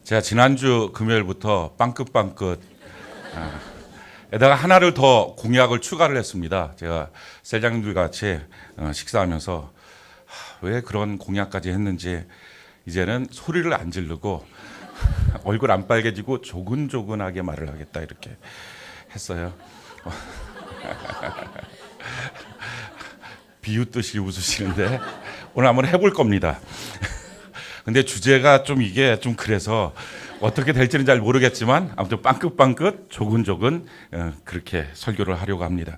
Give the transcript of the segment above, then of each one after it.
제가 지난주 금요일부터 빵긋빵긋 에다가 하나를 더 공약을 추가를 했습니다. 제가 셀장님들 같이 식사하면서 왜 그런 공약까지 했는지 이제는 소리를 안 지르고 얼굴 안 빨개지고 조근조근하게 말을 하겠다 이렇게 했어요. 비웃듯이 웃으시는데 오늘 한번 해볼 겁니다. 근데 주제가 좀 이게 좀 그래서 어떻게 될지는 잘 모르겠지만 아무튼 빵긋빵긋 조근조근 그렇게 설교를 하려고 합니다.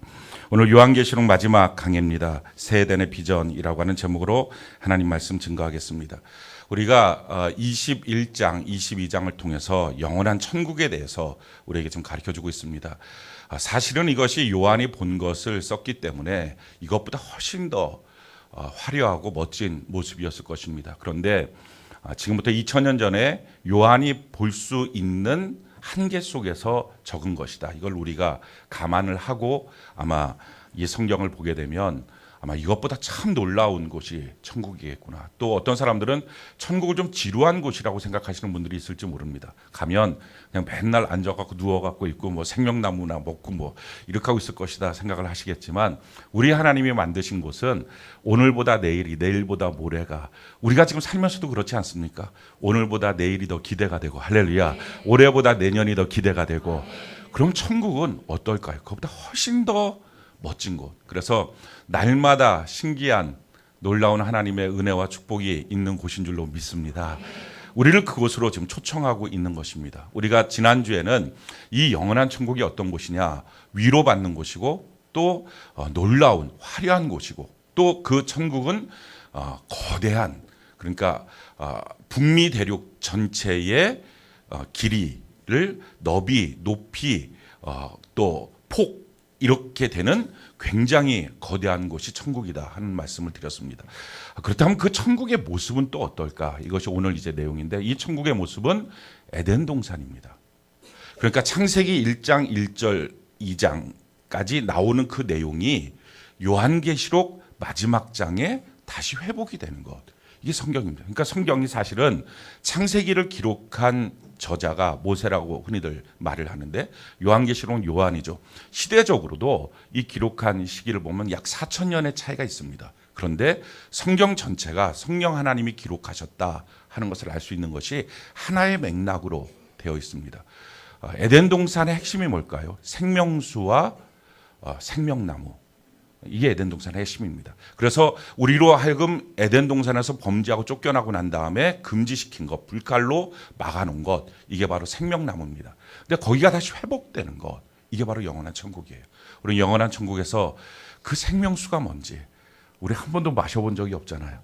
오늘 요한계시록 마지막 강해입니다. 새 에덴의 비전이라고 하는 제목으로 하나님 말씀 증거하겠습니다. 우리가 21장, 22장을 통해서 영원한 천국에 대해서 우리에게 좀 가르쳐주고 있습니다. 사실은 이것이 요한이 본 것을 썼기 때문에 이것보다 훨씬 더 화려하고 멋진 모습이었을 것입니다. 그런데 지금부터 2000년 전에 요한이 볼 수 있는 한계 속에서 적은 것이다. 이걸 우리가 감안을 하고 아마 이 성경을 보게 되면 아마 이것보다 참 놀라운 곳이 천국이겠구나. 또 어떤 사람들은 천국을 좀 지루한 곳이라고 생각하시는 분들이 있을지 모릅니다. 가면 그냥 맨날 앉아갖고 누워갖고 있고 뭐 생명나무나 먹고 뭐 이렇게 하고 있을 것이다 생각을 하시겠지만 우리 하나님이 만드신 곳은 오늘보다 내일이, 내일보다 모레가 우리가 지금 살면서도 그렇지 않습니까? 오늘보다 내일이 더 기대가 되고 할렐루야. 올해보다 내년이 더 기대가 되고 그럼 천국은 어떨까요? 그것보다 훨씬 더 멋진 곳. 그래서 날마다 신기한 놀라운 하나님의 은혜와 축복이 있는 곳인 줄로 믿습니다. 우리를 그곳으로 지금 초청하고 있는 것입니다. 우리가 지난주에는 이 영원한 천국이 어떤 곳이냐, 위로받는 곳이고 또 놀라운 화려한 곳이고 또 그 천국은 거대한 그러니까 북미 대륙 전체의 길이를 너비, 높이 또 폭 이렇게 되는 굉장히 거대한 곳이 천국이다 하는 말씀을 드렸습니다. 그렇다면 그 천국의 모습은 또 어떨까? 이것이 오늘 이제 내용인데 이 천국의 모습은 에덴 동산입니다. 그러니까 창세기 1장 1절 2장까지 나오는 그 내용이 요한계시록 마지막 장에 다시 회복이 되는 것. 이게 성경입니다. 그러니까 성경이 사실은 창세기를 기록한 저자가 모세라고 흔히들 말을 하는데 요한계시록은 요한이죠. 시대적으로도 이 기록한 시기를 보면 약 4000년의 차이가 있습니다. 그런데 성경 전체가 성령 하나님이 기록하셨다 하는 것을 알 수 있는 것이 하나의 맥락으로 되어 있습니다. 에덴 동산의 핵심이 뭘까요? 생명수와 생명나무. 이게 에덴 동산의 핵심입니다. 그래서 우리로 하여금 에덴 동산에서 범죄하고 쫓겨나고 난 다음에 금지시킨 것, 불칼로 막아놓은 것, 이게 바로 생명나무입니다. 근데 거기가 다시 회복되는 것, 이게 바로 영원한 천국이에요. 우리 영원한 천국에서 그 생명수가 뭔지 우리 한 번도 마셔본 적이 없잖아요.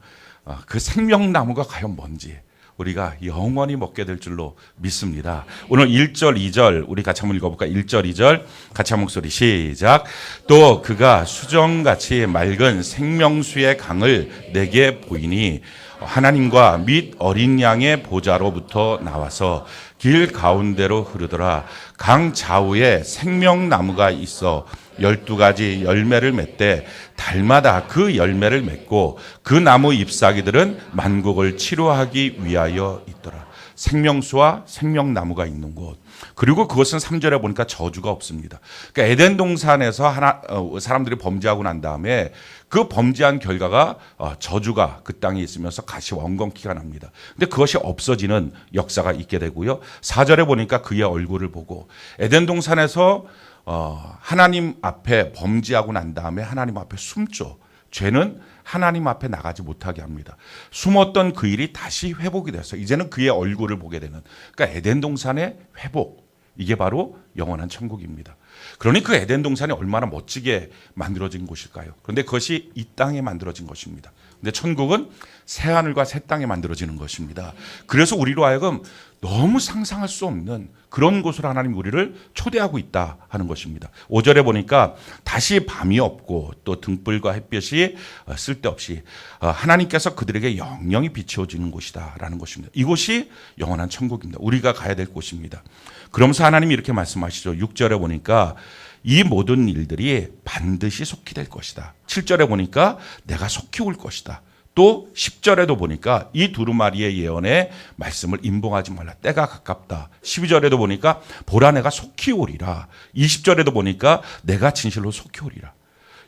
그 생명나무가 과연 뭔지 우리가 영원히 먹게 될 줄로 믿습니다. 오늘 1절, 2절 우리 같이 한번 읽어볼까요? 1절, 2절 같이 한 목소리 시작. 또 그가 수정같이 맑은 생명수의 강을 내게 보이니 하나님과 및 어린 양의 보좌로부터 나와서 길 가운데로 흐르더라. 강 좌우에 생명나무가 있어 12가지 열매를 맺되 달마다 그 열매를 맺고 그 나무 잎사귀들은 만국을 치료하기 위하여 있더라. 생명수와 생명나무가 있는 곳. 그리고 그것은 3절에 보니까 저주가 없습니다. 그러니까 에덴 동산에서 사람들이 범죄하고 난 다음에 그 범죄한 결과가 저주가 그 땅에 있으면서 가시 원건키가 납니다. 근데 그것이 없어지는 역사가 있게 되고요. 4절에 보니까 그의 얼굴을 보고 에덴 동산에서 하나님 앞에 범죄하고 난 다음에 하나님 앞에 숨죠. 죄는 하나님 앞에 나가지 못하게 합니다. 숨었던 그 일이 다시 회복이 돼서 이제는 그의 얼굴을 보게 되는 그러니까 에덴 동산의 회복. 이게 바로 영원한 천국입니다. 그러니 그 에덴 동산이 얼마나 멋지게 만들어진 곳일까요? 그런데 그것이 이 땅에 만들어진 것입니다. 근데 천국은 새하늘과 새 땅에 만들어지는 것입니다. 그래서 우리로 하여금 너무 상상할 수 없는 그런 곳으로 하나님 우리를 초대하고 있다 하는 것입니다. 5절에 보니까 다시 밤이 없고 또 등불과 햇볕이 쓸데없이 하나님께서 그들에게 영영이 비추어지는 곳이다 라는 것입니다. 이곳이 영원한 천국입니다. 우리가 가야 될 곳입니다. 그러면서 하나님이 이렇게 말씀하시죠. 6절에 보니까 이 모든 일들이 반드시 속히 될 것이다. 7절에 보니까 내가 속히 올 것이다. 또 10절에도 보니까 이 두루마리의 예언의 말씀을 임봉하지 말라. 때가 가깝다. 12절에도 보니까 보라 내가 속히 오리라. 20절에도 보니까 내가 진실로 속히 오리라.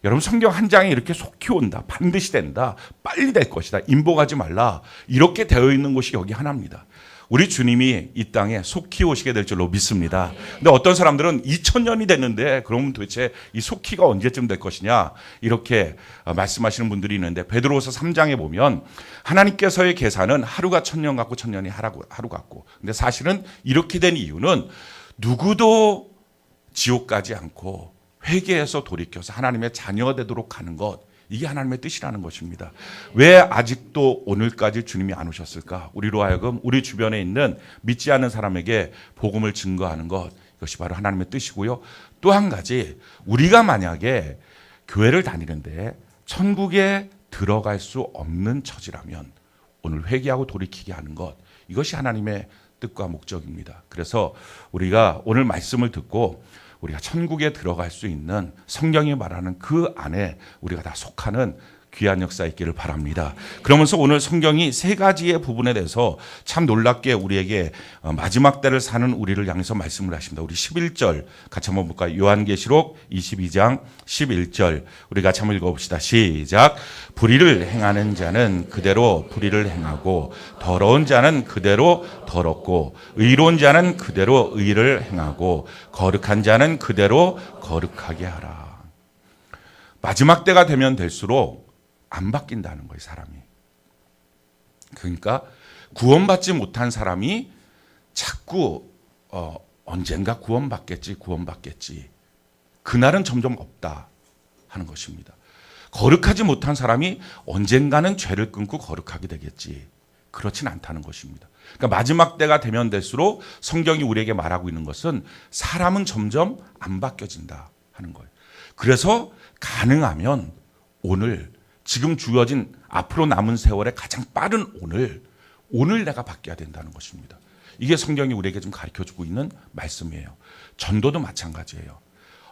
여러분 성경 한 장에 이렇게 속히 온다. 반드시 된다. 빨리 될 것이다. 임봉하지 말라. 이렇게 되어 있는 곳이 여기 하나입니다. 우리 주님이 이 땅에 속히 오시게 될 줄로 믿습니다. 근데 어떤 사람들은 2000년이 됐는데 그러면 도대체 이 속히가 언제쯤 될 것이냐 이렇게 말씀하시는 분들이 있는데 베드로후서 3장에 보면 하나님께서의 계산은 하루가 1000년 같고 1000년이 하루 같고 근데 사실은 이렇게 된 이유는 누구도 지옥 가지 않고 회개해서 돌이켜서 하나님의 자녀가 되도록 하는 것 이게 하나님의 뜻이라는 것입니다. 왜 아직도 오늘까지 주님이 안 오셨을까? 우리로 하여금 우리 주변에 있는 믿지 않는 사람에게 복음을 증거하는 것 이것이 바로 하나님의 뜻이고요. 또 한 가지 우리가 만약에 교회를 다니는데 천국에 들어갈 수 없는 처지라면 오늘 회개하고 돌이키게 하는 것 이것이 하나님의 뜻과 목적입니다. 그래서 우리가 오늘 말씀을 듣고 우리가 천국에 들어갈 수 있는 성경이 말하는 그 안에 우리가 다 속하는 귀한 역사 있기를 바랍니다. 그러면서 오늘 성경이 세 가지의 부분에 대해서 참 놀랍게 우리에게 마지막 때를 사는 우리를 향해서 말씀을 하십니다. 우리 11절 같이 한번 볼까요? 요한계시록 22장 11절 우리 같이 한번 읽어봅시다. 시작. 불의를 행하는 자는 그대로 불의를 행하고 더러운 자는 그대로 더럽고 의로운 자는 그대로 의를 행하고 거룩한 자는 그대로 거룩하게 하라. 마지막 때가 되면 될수록 안 바뀐다는 거예요, 사람이. 그러니까 구원받지 못한 사람이 자꾸 언젠가 구원받겠지. 그날은 점점 없다 하는 것입니다. 거룩하지 못한 사람이 언젠가는 죄를 끊고 거룩하게 되겠지. 그렇진 않다는 것입니다. 그러니까 마지막 때가 되면 될수록 성경이 우리에게 말하고 있는 것은 사람은 점점 안 바뀌어진다 하는 거예요. 그래서 가능하면 오늘 지금 주어진 앞으로 남은 세월의 가장 빠른 오늘 내가 바뀌어야 된다는 것입니다. 이게 성경이 우리에게 좀 가르쳐주고 있는 말씀이에요. 전도도 마찬가지예요.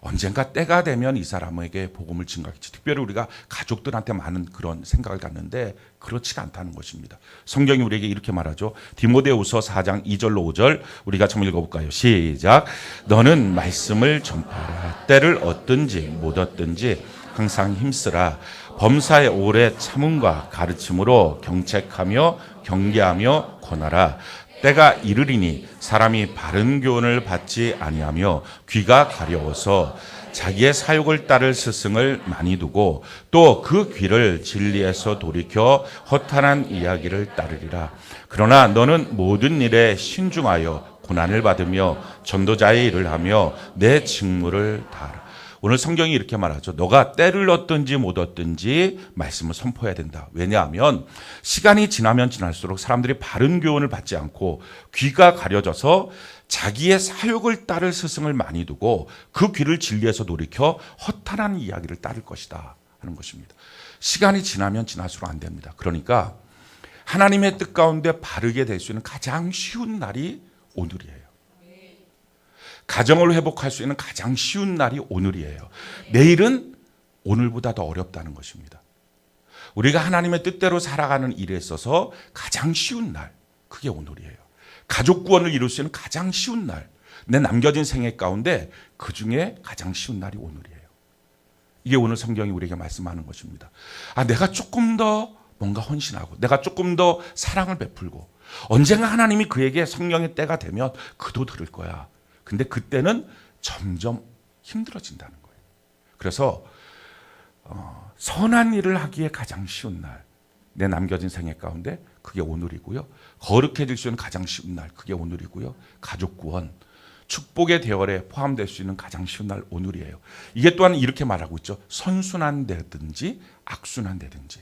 언젠가 때가 되면 이 사람에게 복음을 증거하겠지. 특별히 우리가 가족들한테 많은 그런 생각을 갖는데 그렇지가 않다는 것입니다. 성경이 우리에게 이렇게 말하죠. 디모데후서 4장 2절로 5절 우리가 좀 읽어볼까요? 시작. 너는 말씀을 전파하라. 때를 얻든지 못 얻든지 항상 힘쓰라. 범사의 오래 참음과 가르침으로 경책하며 경계하며 권하라. 때가 이르리니 사람이 바른 교훈을 받지 아니하며 귀가 가려워서 자기의 사욕을 따를 스승을 많이 두고 또 그 귀를 진리에서 돌이켜 허탄한 이야기를 따르리라. 그러나 너는 모든 일에 신중하여 고난을 받으며 전도자의 일을 하며 내 직무를 다하라. 오늘 성경이 이렇게 말하죠. 너가 때를 얻든지 못 얻든지 말씀을 선포해야 된다. 왜냐하면 시간이 지나면 지날수록 사람들이 바른 교훈을 받지 않고 귀가 가려져서 자기의 사욕을 따를 스승을 많이 두고 그 귀를 진리에서 돌이켜 허탄한 이야기를 따를 것이다 하는 것입니다. 시간이 지나면 지날수록 안 됩니다. 그러니까 하나님의 뜻 가운데 바르게 될 수 있는 가장 쉬운 날이 오늘이에요. 가정을 회복할 수 있는 가장 쉬운 날이 오늘이에요. 내일은 오늘보다 더 어렵다는 것입니다. 우리가 하나님의 뜻대로 살아가는 일에 있어서 가장 쉬운 날, 그게 오늘이에요. 가족 구원을 이룰 수 있는 가장 쉬운 날, 내 남겨진 생애 가운데 그 중에 가장 쉬운 날이 오늘이에요. 이게 오늘 성경이 우리에게 말씀하는 것입니다. 내가 조금 더 뭔가 헌신하고 내가 조금 더 사랑을 베풀고 언젠가 하나님이 그에게 성령의 때가 되면 그도 들을 거야. 근데 그때는 점점 힘들어진다는 거예요. 그래서 선한 일을 하기에 가장 쉬운 날, 내 남겨진 생애 가운데 그게 오늘이고요. 거룩해질 수 있는 가장 쉬운 날, 그게 오늘이고요. 가족 구원, 축복의 대열에 포함될 수 있는 가장 쉬운 날 오늘이에요. 이게 또한 이렇게 말하고 있죠. 선순환 되든지 악순환 되든지.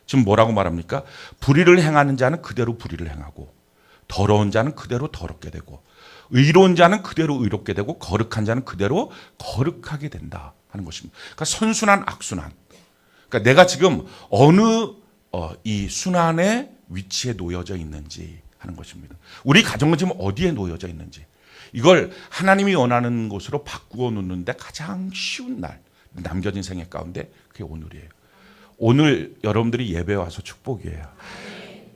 지금 뭐라고 말합니까? 불의를 행하는 자는 그대로 불의를 행하고 더러운 자는 그대로 더럽게 되고 의로운 자는 그대로 의롭게 되고 거룩한 자는 그대로 거룩하게 된다 하는 것입니다. 그러니까 선순환, 악순환. 그러니까 내가 지금 어느 이 순환의 위치에 놓여져 있는지 하는 것입니다. 우리 가정은 지금 어디에 놓여져 있는지. 이걸 하나님이 원하는 곳으로 바꾸어 놓는데 가장 쉬운 날, 남겨진 생애 가운데 그게 오늘이에요. 오늘 여러분들이 예배 와서 축복이에요.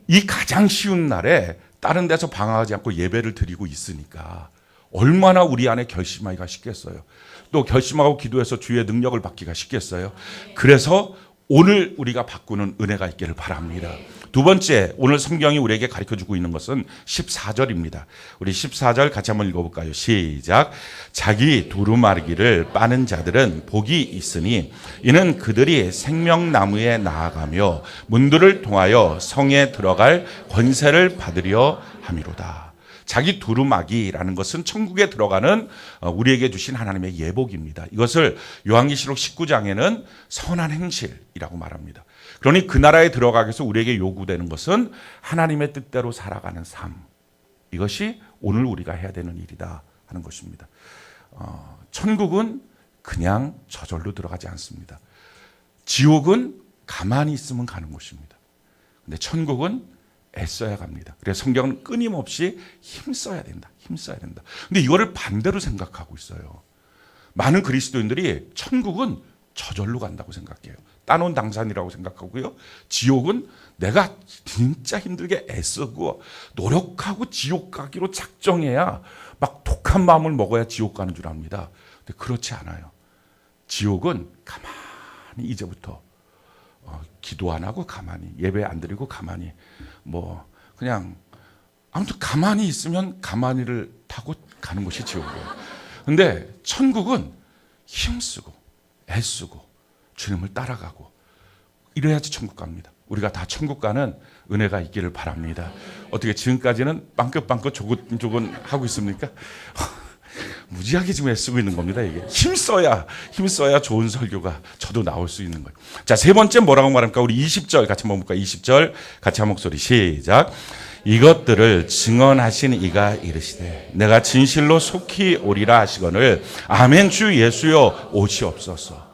이 가장 쉬운 날에 다른 데서 방황하지 않고 예배를 드리고 있으니까 얼마나 우리 안에 결심하기가 쉽겠어요. 또 결심하고 기도해서 주의 능력을 받기가 쉽겠어요. 그래서 오늘 우리가 바꾸는 은혜가 있기를 바랍니다. 두 번째, 오늘 성경이 우리에게 가르쳐주고 있는 것은 14절입니다. 우리 14절 같이 한번 읽어볼까요? 시작. 자기 두루마리기를 빠는 자들은 복이 있으니 이는 그들이 생명나무에 나아가며 문들을 통하여 성에 들어갈 권세를 받으려 함이로다. 자기 두루마기라는 것은 천국에 들어가는 우리에게 주신 하나님의 예복입니다. 이것을 요한계시록 19장에는 선한 행실이라고 말합니다. 그러니 그 나라에 들어가기 위해서 우리에게 요구되는 것은 하나님의 뜻대로 살아가는 삶. 이것이 오늘 우리가 해야 되는 일이다 하는 것입니다. 천국은 그냥 저절로 들어가지 않습니다. 지옥은 가만히 있으면 가는 곳입니다. 근데 천국은 애써야 갑니다. 그래서 성경은 끊임없이 힘써야 된다. 힘써야 된다. 근데 이거를 반대로 생각하고 있어요. 많은 그리스도인들이 천국은 저절로 간다고 생각해요. 따놓은 당산이라고 생각하고요. 지옥은 내가 진짜 힘들게 애쓰고 노력하고 지옥 가기로 작정해야 막 독한 마음을 먹어야 지옥 가는 줄 압니다. 근데 그렇지 않아요. 지옥은 가만히 이제부터 기도 안 하고 가만히 예배 안 드리고 가만히 뭐 그냥 아무튼 가만히 있으면 가만히를 타고 가는 것이 지옥이에요. 근데 천국은 힘쓰고 애쓰고 주님을 따라가고 이래야지 천국 갑니다. 우리가 다 천국 가는 은혜가 있기를 바랍니다. 어떻게 지금까지는 빵긋빵긋 조근조근 하고 있습니까? 무지하게 지금 애쓰고 있는 겁니다. 이게 힘써야 좋은 설교가 저도 나올 수 있는 거예요. 자, 세 번째 뭐라고 말합니까? 우리 20절 같이 한번 볼까요? 20절 같이 한 목소리 시작. 이것들을 증언하신 이가 이르시되 내가 진실로 속히 오리라 하시거늘 아멘. 주 예수여 오시옵소서.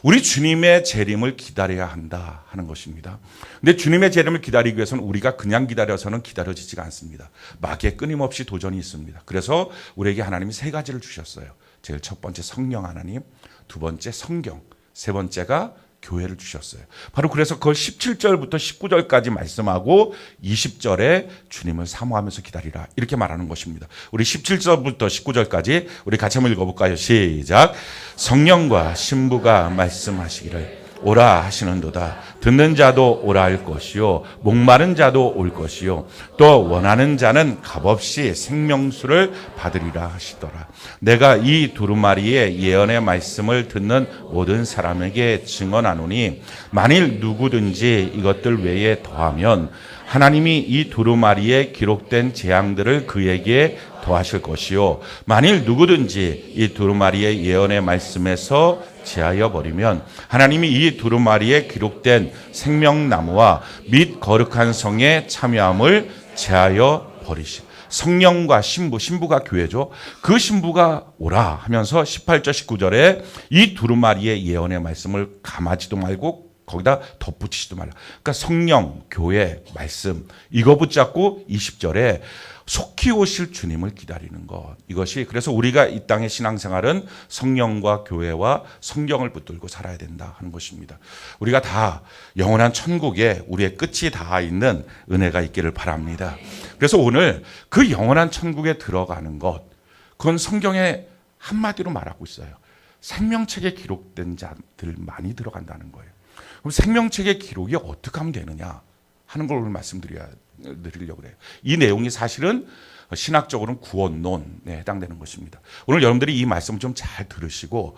우리 주님의 재림을 기다려야 한다 하는 것입니다. 근데 주님의 재림을 기다리기 위해서는 우리가 그냥 기다려서는 기다려지지가 않습니다. 마귀에 끊임없이 도전이 있습니다. 그래서 우리에게 하나님이 세 가지를 주셨어요. 제일 첫 번째 성령 하나님, 두 번째 성경, 세 번째가 교회를 주셨어요. 바로 그래서 그걸 17절부터 19절까지 말씀하고 20절에 주님을 사모하면서 기다리라 이렇게 말하는 것입니다. 우리 17절부터 19절까지 우리 같이 한번 읽어볼까요? 시작. 성령과 신부가 말씀하시기를 오라 하시는도다. 듣는 자도 오라 할 것이요 목마른 자도 올 것이요 또 원하는 자는 값없이 생명수를 받으리라 하시더라. 내가 이 두루마리의 예언의 말씀을 듣는 모든 사람에게 증언하노니 만일 누구든지 이것들 외에 더하면 하나님이 이 두루마리에 기록된 재앙들을 그에게 더하실 것이요 만일 누구든지 이 두루마리의 예언의 말씀에서 제하여 버리면 하나님이 이 두루마리에 기록된 생명나무와 및 거룩한 성에 참여함을 제하여 버리시. 성령과 신부가 교회죠. 그 신부가 오라 하면서 18절 19절에 이 두루마리의 예언의 말씀을 감하지도 말고 거기다 덧붙이지도 말라. 그러니까 성령, 교회, 말씀 이거 붙잡고 20절에 속히 오실 주님을 기다리는 것. 이것이 그래서 우리가 이 땅의 신앙생활은 성령과 교회와 성경을 붙들고 살아야 된다 하는 것입니다. 우리가 다 영원한 천국에 우리의 끝이 다 있는 은혜가 있기를 바랍니다. 그래서 오늘 그 영원한 천국에 들어가는 것, 그건 성경에 한마디로 말하고 있어요. 생명책에 기록된 자들 많이 들어간다는 거예요. 그럼 생명책의 기록이 어떻게 하면 되느냐 하는 걸 오늘 말씀드리려고 해요. 이 내용이 사실은 신학적으로는 구원론에 해당되는 것입니다. 오늘 여러분들이 이 말씀을 좀 잘 들으시고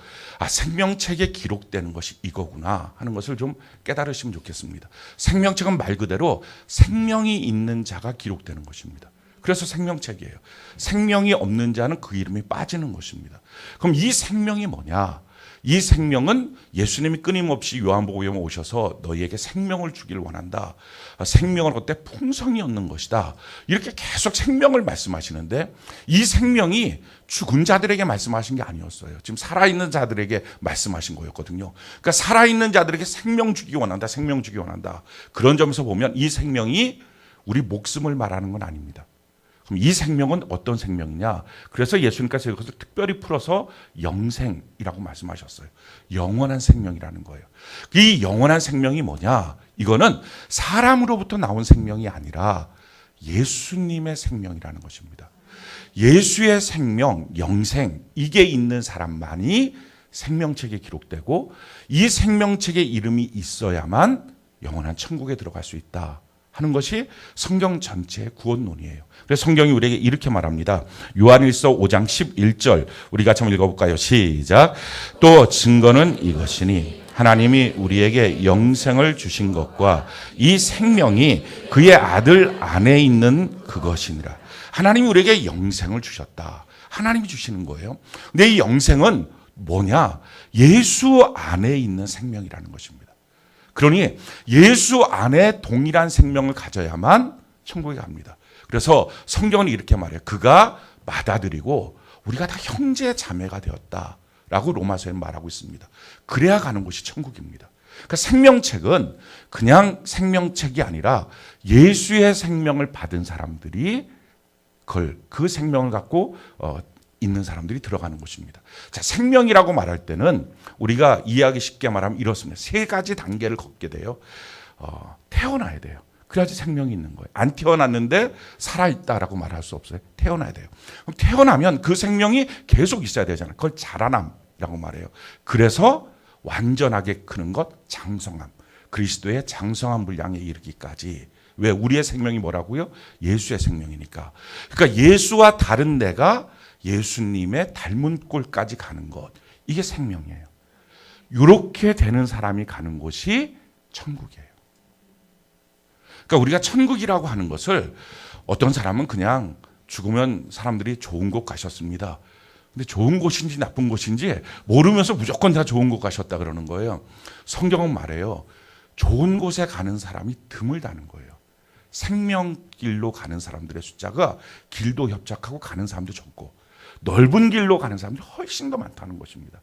생명책에 기록되는 것이 이거구나 하는 것을 좀 깨달으시면 좋겠습니다. 생명책은 말 그대로 생명이 있는 자가 기록되는 것입니다. 그래서 생명책이에요. 생명이 없는 자는 그 이름이 빠지는 것입니다. 그럼 이 생명이 뭐냐? 이 생명은 예수님이 끊임없이 요한복음에 오셔서 너희에게 생명을 주기를 원한다. 생명을 그때 풍성이 얻는 것이다. 이렇게 계속 생명을 말씀하시는데 이 생명이 죽은 자들에게 말씀하신 게 아니었어요. 지금 살아있는 자들에게 말씀하신 거였거든요. 그러니까 살아있는 자들에게 생명 주기 원한다. 생명 주기 원한다. 그런 점에서 보면 이 생명이 우리 목숨을 말하는 건 아닙니다. 그럼 이 생명은 어떤 생명이냐? 그래서 예수님께서 이것을 특별히 풀어서 영생이라고 말씀하셨어요. 영원한 생명이라는 거예요. 이 영원한 생명이 뭐냐? 이거는 사람으로부터 나온 생명이 아니라 예수님의 생명이라는 것입니다. 예수의 생명, 영생, 이게 있는 사람만이 생명책에 기록되고 이 생명책에 이름이 있어야만 영원한 천국에 들어갈 수 있다 하는 것이 성경 전체의 구원론이에요. 그래서 성경이 우리에게 이렇게 말합니다. 요한일서 5장 11절 우리 같이 한번 읽어볼까요? 시작. 또 증거는 이것이니 하나님이 우리에게 영생을 주신 것과 이 생명이 그의 아들 안에 있는 그것이니라. 하나님이 우리에게 영생을 주셨다. 하나님이 주시는 거예요. 근데 이 영생은 뭐냐? 예수 안에 있는 생명이라는 것입니다. 그러니 예수 안에 동일한 생명을 가져야만 천국에 갑니다. 그래서 성경은 이렇게 말해요. 그가 맏아들이고 우리가 다 형제 자매가 되었다라고 로마서에 말하고 있습니다. 그래야 가는 곳이 천국입니다. 그러니까 생명책은 그냥 생명책이 아니라 예수의 생명을 받은 사람들이 그 생명을 갖고 있는 사람들이 들어가는 곳입니다. 자, 생명이라고 말할 때는 우리가 이해하기 쉽게 말하면 이렇습니다. 세 가지 단계를 걷게 돼요. 태어나야 돼요. 그래야지 생명이 있는 거예요. 안 태어났는데 살아있다라고 말할 수 없어요. 태어나야 돼요. 그럼 태어나면 그 생명이 계속 있어야 되잖아요. 그걸 자라남이라고 말해요. 그래서 완전하게 크는 것, 장성함. 그리스도의 장성한 분량에 이르기까지. 왜? 우리의 생명이 뭐라고요? 예수의 생명이니까. 그러니까 예수와 다른 내가 예수님의 닮은 꼴까지 가는 것. 이게 생명이에요. 이렇게 되는 사람이 가는 곳이 천국이에요. 그러니까 우리가 천국이라고 하는 것을 어떤 사람은 그냥 죽으면 사람들이 좋은 곳 가셨습니다. 근데 좋은 곳인지 나쁜 곳인지 모르면서 무조건 다 좋은 곳 가셨다 그러는 거예요. 성경은 말해요. 좋은 곳에 가는 사람이 드물다는 거예요. 생명길로 가는 사람들의 숫자가 길도 협착하고 가는 사람도 적고 넓은 길로 가는 사람들이 훨씬 더 많다는 것입니다.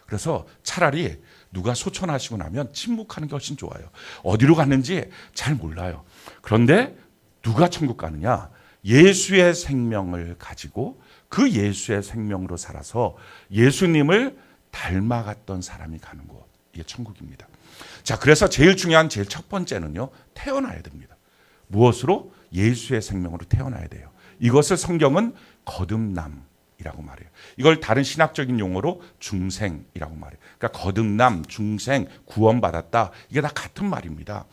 그래서 차라리 누가 소천하시고 나면 침묵하는 게 훨씬 좋아요. 어디로 갔는지 잘 몰라요. 그런데 누가 천국 가느냐? 예수의 생명을 가지고 그 예수의 생명으로 살아서 예수님을 닮아갔던 사람이 가는 곳. 이게 천국입니다. 자, 그래서 제일 중요한 제일 첫 번째는요. 태어나야 됩니다. 무엇으로? 예수의 생명으로 태어나야 돼요. 이것을 성경은 거듭남이라고 말해요. 이걸 다른 신학적인 용어로 중생이라고 말해요. 그러니까 거듭남, 중생, 구원받았다. 이게 다 같은 말입니다.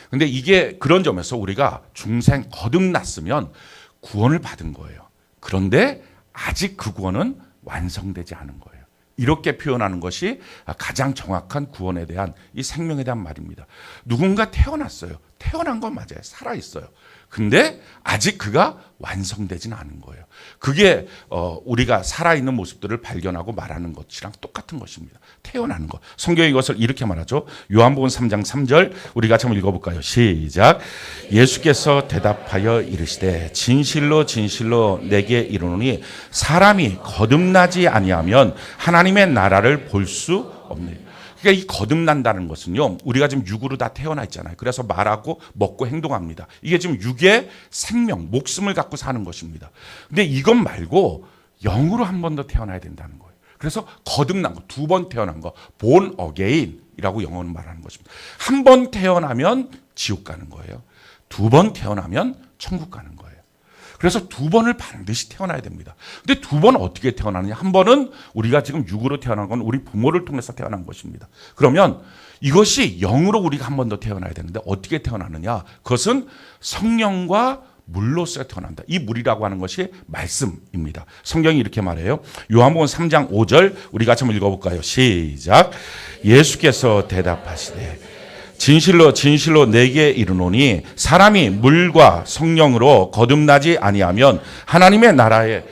근데 이게 그런 점에서 우리가 중생 거듭났으면 구원을 받은 거예요. 그런데 아직 그 구원은 완성되지 않은 거예요. 이렇게 표현하는 것이 가장 정확한 구원에 대한 이 생명에 대한 말입니다. 누군가 태어났어요. 태어난 건 맞아요. 살아있어요. 근데 아직 그가 완성되지는 않은 거예요. 그게 우리가 살아있는 모습들을 발견하고 말하는 것이랑 똑같은 것입니다. 태어나는 것. 성경이 이것을 이렇게 말하죠. 요한복음 3장 3절 우리 같이 한번 읽어볼까요? 시작. 예수께서 대답하여 이르시되 진실로 진실로 내게 이르노니 사람이 거듭나지 아니하면 하나님의 나라를 볼 수 없느니라. 그러니까 이 거듭난다는 것은요, 우리가 지금 육으로 다 태어나 있잖아요. 그래서 말하고 먹고 행동합니다. 이게 지금 육의 생명, 목숨을 갖고 사는 것입니다. 근데 이것 말고 영으로 한 번 더 태어나야 된다는 거예요. 그래서 거듭난 거, 두 번 태어난 거, born again이라고 영어는 말하는 것입니다. 한 번 태어나면 지옥 가는 거예요. 두 번 태어나면 천국 가는 거예요. 그래서 두 번을 반드시 태어나야 됩니다. 근데 두 번 어떻게 태어나느냐? 한 번은 우리가 지금 육으로 태어난 건 우리 부모를 통해서 태어난 것입니다. 그러면 이것이 영으로 우리가 한 번 더 태어나야 되는데 어떻게 태어나느냐? 그것은 성령과 물로서 태어난다. 이 물이라고 하는 것이 말씀입니다. 성경이 이렇게 말해요. 요한복음 3장 5절 우리 같이 한번 읽어볼까요? 시작. 예수께서 대답하시되 진실로 진실로 내게 이르노니 사람이 물과 성령으로 거듭나지 아니하면 하나님의 나라에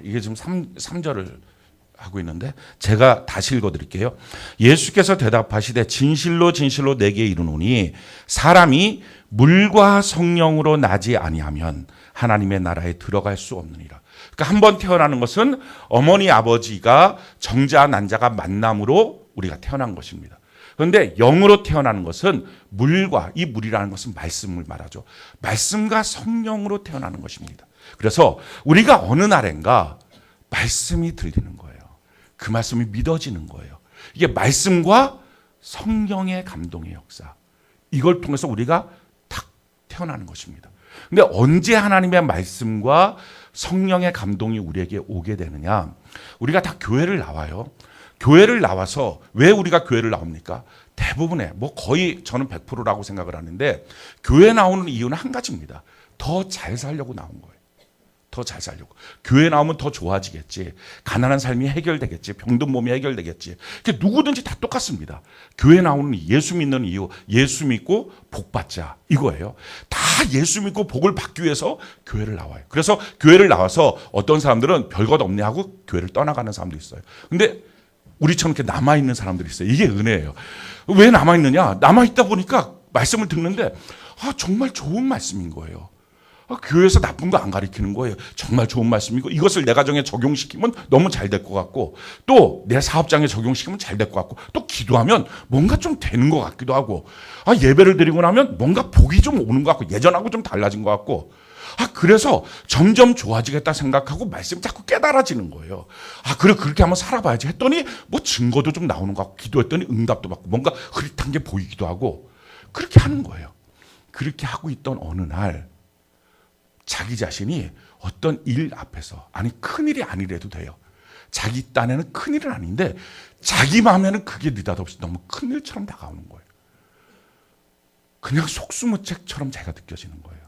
이게 지금 3절을 하고 있는데 제가 다시 읽어드릴게요. 예수께서 대답하시되 진실로 진실로 내게 이르노니 사람이 물과 성령으로 나지 아니하면 하나님의 나라에 들어갈 수 없느니라. 그러니까 한 번 태어나는 것은 어머니 아버지가 정자 난자가 만남으로 우리가 태어난 것입니다. 그런데 영으로 태어나는 것은 물과, 이 물이라는 것은 말씀을 말하죠. 말씀과 성령으로 태어나는 것입니다. 그래서 우리가 어느 날인가 말씀이 들리는 거예요. 그 말씀이 믿어지는 거예요. 이게 말씀과 성령의 감동의 역사, 이걸 통해서 우리가 탁 태어나는 것입니다. 근데 언제 하나님의 말씀과 성령의 감동이 우리에게 오게 되느냐? 우리가 다 교회를 나와요. 교회를 나와서 왜 우리가 교회를 나옵니까? 대부분의, 거의 저는 100%라고 생각을 하는데, 교회 나오는 이유는 한 가지입니다. 더 잘 살려고 나온 거예요. 더 잘 살려고. 교회 나오면 더 좋아지겠지. 가난한 삶이 해결되겠지. 병든 몸이 해결되겠지. 누구든지 다 똑같습니다. 교회 나오는 예수 믿는 이유, 예수 믿고 복 받자, 이거예요. 다 예수 믿고 복을 받기 위해서 교회를 나와요. 그래서 교회를 나와서 어떤 사람들은 별것 없네 하고 교회를 떠나가는 사람도 있어요. 근데 우리처럼 이렇게 남아있는 사람들이 있어요. 이게 은혜예요. 왜 남아있느냐? 남아있다 보니까 말씀을 듣는데 정말 좋은 말씀인 거예요. 교회에서 나쁜 거 안 가르치는 거예요. 정말 좋은 말씀이고, 이것을 내 가정에 적용시키면 너무 잘 될 것 같고, 또 내 사업장에 적용시키면 잘 될 것 같고, 또 기도하면 뭔가 좀 되는 것 같기도 하고, 예배를 드리고 나면 뭔가 복이 좀 오는 것 같고, 예전하고 좀 달라진 것 같고, 그래서 점점 좋아지겠다 생각하고 말씀이 자꾸 깨달아지는 거예요. 그래, 그렇게 한번 살아봐야지 했더니 증거도 좀 나오는 것 같고, 기도했더니 응답도 받고, 뭔가 흐릿한 게 보이기도 하고, 그렇게 하는 거예요. 그렇게 하고 있던 어느 날 자기 자신이 어떤 일 앞에서, 큰일이 아니래도 돼요. 자기 딴에는 큰일은 아닌데 자기 마음에는 그게 느닷없이 너무 큰일처럼 다가오는 거예요. 그냥 속수무책처럼 제가 느껴지는 거예요.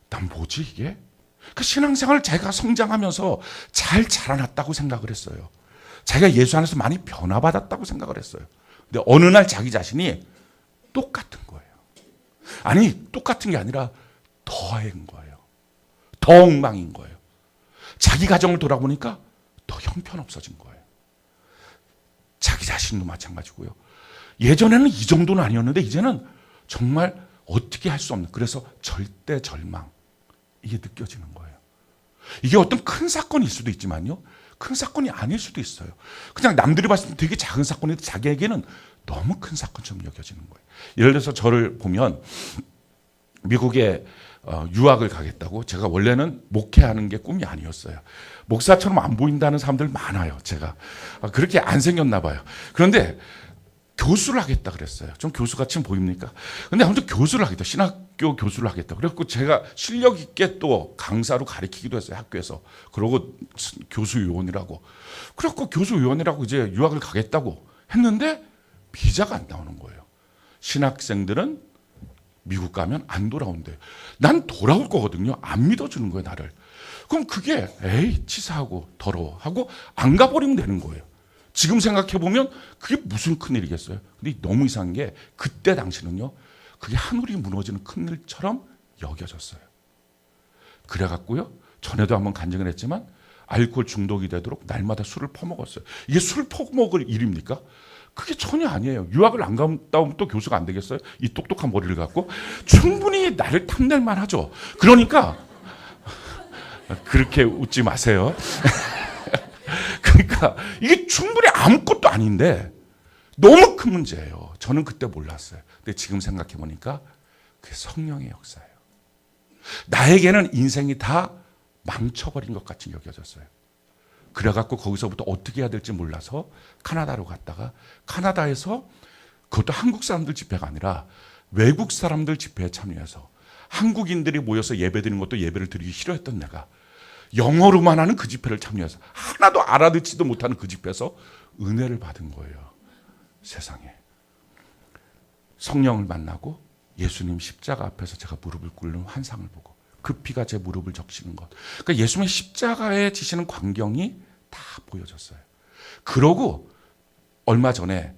난 뭐지 이게? 그 신앙생활을 제가 성장하면서 잘 자라났다고 생각을 했어요. 자기가 예수 안에서 많이 변화받았다고 생각을 했어요. 근데 어느 날 자기 자신이 똑같은 거예요. 똑같은 게 아니라 더한 거예요. 더 엉망인 거예요. 자기 가정을 돌아보니까 더 형편없어진 거예요. 자기 자신도 마찬가지고요. 예전에는 이 정도는 아니었는데 이제는 정말 어떻게 할 수 없는, 그래서 절대 절망, 이게 느껴지는 거예요. 이게 어떤 큰 사건일 수도 있지만요, 큰 사건이 아닐 수도 있어요. 그냥 남들이 봤을 때 되게 작은 사건인데 자기에게는 너무 큰 사건처럼 여겨지는 거예요. 예를 들어서 저를 보면 미국에 유학을 가겠다고, 제가 원래는 목회하는 게 꿈이 아니었어요. 목사처럼 안 보인다는 사람들 많아요. 제가 그렇게 안 생겼나 봐요. 그런데 교수를 하겠다 그랬어요. 좀 교수같이 보입니까? 근데 아무튼 교수를 하겠다, 신학교 교수를 하겠다. 그래갖고 제가 실력 있게 또 강사로 가르치기도 했어요, 학교에서. 그러고 교수요원이라고. 그래갖고 교수요원이라고 이제 유학을 가겠다고 했는데 비자가 안 나오는 거예요. 신학생들은 미국 가면 안 돌아온대요. 난 돌아올 거거든요. 안 믿어주는 거예요, 나를. 그럼 그게 에이 치사하고 더러워하고 안 가버리면 되는 거예요. 지금 생각해보면 그게 무슨 큰일이겠어요. 근데 너무 이상한 게 그때 당시는요, 그게 하늘이 무너지는 큰일처럼 여겨졌어요. 그래갖고요, 전에도 한번 간증을 했지만 알코올 중독이 되도록 날마다 술을 퍼먹었어요. 이게 술 퍼먹을 일입니까? 그게 전혀 아니에요. 유학을 안 갔다 오면 또 교수가 안 되겠어요? 이 똑똑한 머리를 갖고 충분히 나를 탐낼만 하죠. 그러니까 그렇게 웃지 마세요. 그러니까 이게 충분히 아무것도 아닌데 너무 큰 문제예요. 저는 그때 몰랐어요. 근데 지금 생각해 보니까 그게 성령의 역사예요. 나에게는 인생이 다 망쳐버린 것 같이 여겨졌어요. 그래갖고 거기서부터 어떻게 해야 될지 몰라서 카나다로 갔다가, 카나다에서 그것도 한국 사람들 집회가 아니라 외국 사람들 집회에 참여해서 한국인들이 모여서 예배드리는 것도 예배를 드리기 싫어했던 내가 영어로만 하는 그 집회를 참여해서 하나도 알아듣지도 못하는 그 집회에서 은혜를 받은 거예요. 세상에. 성령을 만나고 예수님 십자가 앞에서 제가 무릎을 꿇는 환상을 보고 그 피가 제 무릎을 적시는 것. 그러니까 예수님의 십자가에 지시는 광경이 다 보여졌어요. 그러고 얼마 전에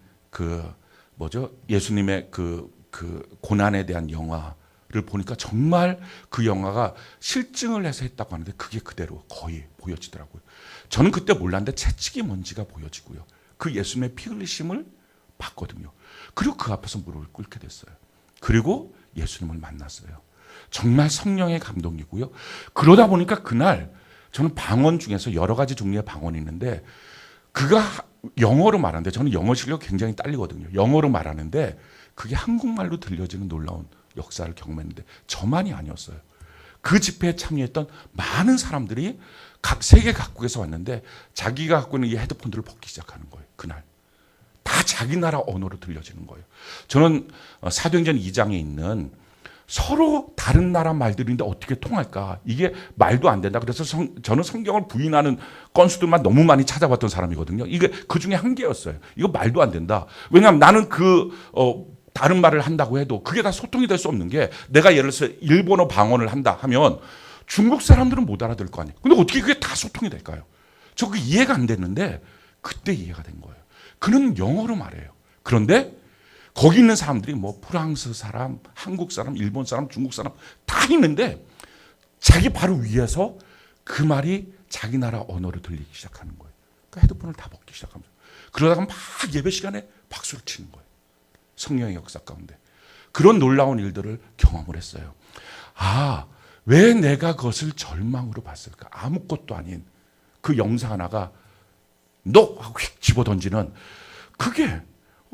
예수님의 그 고난에 대한 영화를 보니까 정말 그 영화가 실증을 해서 했다고 하는데 그게 그대로 거의 보여지더라고요. 저는 그때 몰랐는데 채찍이 뭔지가 보여지고요. 그 예수님의 피 흘리심을 봤거든요. 그리고 그 앞에서 무릎을 꿇게 됐어요. 그리고 예수님을 만났어요. 정말 성령의 감동이고요. 그러다 보니까 그날 저는 방언 중에서 여러 가지 종류의 방언이 있는데 그가 영어로 말하는데 저는 영어 실력 굉장히 딸리거든요. 영어로 말하는데 그게 한국말로 들려지는 놀라운 역사를 경험했는데 저만이 아니었어요. 그 집회에 참여했던 많은 사람들이 각 세계 각국에서 왔는데 자기가 갖고 있는 이 헤드폰들을 벗기 시작하는 거예요. 그날. 다 자기 나라 언어로 들려지는 거예요. 저는 사도행전 2장에 있는 서로 다른 나라 말들인데 어떻게 통할까? 이게 말도 안 된다. 그래서 저는 성경을 부인하는 건수들만 너무 많이 찾아봤던 사람이거든요. 이게 그 중에 한 개였어요. 이거 말도 안 된다. 왜냐하면 나는 다른 말을 한다고 해도 그게 다 소통이 될 수 없는 게 내가 예를 들어서 일본어 방언을 한다 하면 중국 사람들은 못 알아들 거 아니에요. 근데 어떻게 그게 다 소통이 될까요? 저 그게 이해가 안 됐는데 그때 이해가 된 거예요. 그는 영어로 말해요. 그런데 거기 있는 사람들이 뭐 프랑스 사람, 한국 사람, 일본 사람, 중국 사람 다 있는데 자기 바로 위에서 그 말이 자기 나라 언어로 들리기 시작하는 거예요. 그러니까 헤드폰을 다 벗기 시작합니다. 그러다가 막 예배 시간에 박수를 치는 거예요. 성령의 역사 가운데. 그런 놀라운 일들을 경험을 했어요. 아, 왜 내가 그것을 절망으로 봤을까? 아무것도 아닌 그 영상 하나가 너! 하고 휙 집어던지는 그게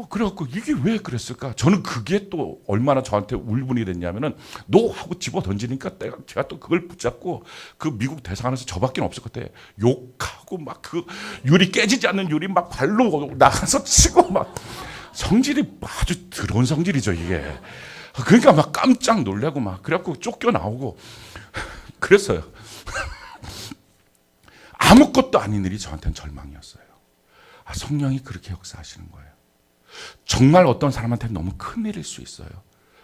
그래갖고 이게 왜 그랬을까? 저는 그게 또 얼마나 저한테 울분이 됐냐면은 너! 하고 집어던지니까 제가 또 그걸 붙잡고 그 미국 대사관에서 저밖에 없을 것 같아. 욕하고 막 그 유리 깨지지 않는 유리 막 발로 나가서 치고 막 성질이 아주 더러운 성질이죠, 이게. 그러니까 막 깜짝 놀라고 막 그래갖고 쫓겨나오고 그랬어요. 아무것도 아닌 일이 저한테는 절망이었어요. 아, 성령이 그렇게 역사하시는 거예요. 정말 어떤 사람한테는 너무 큰 일일 수 있어요.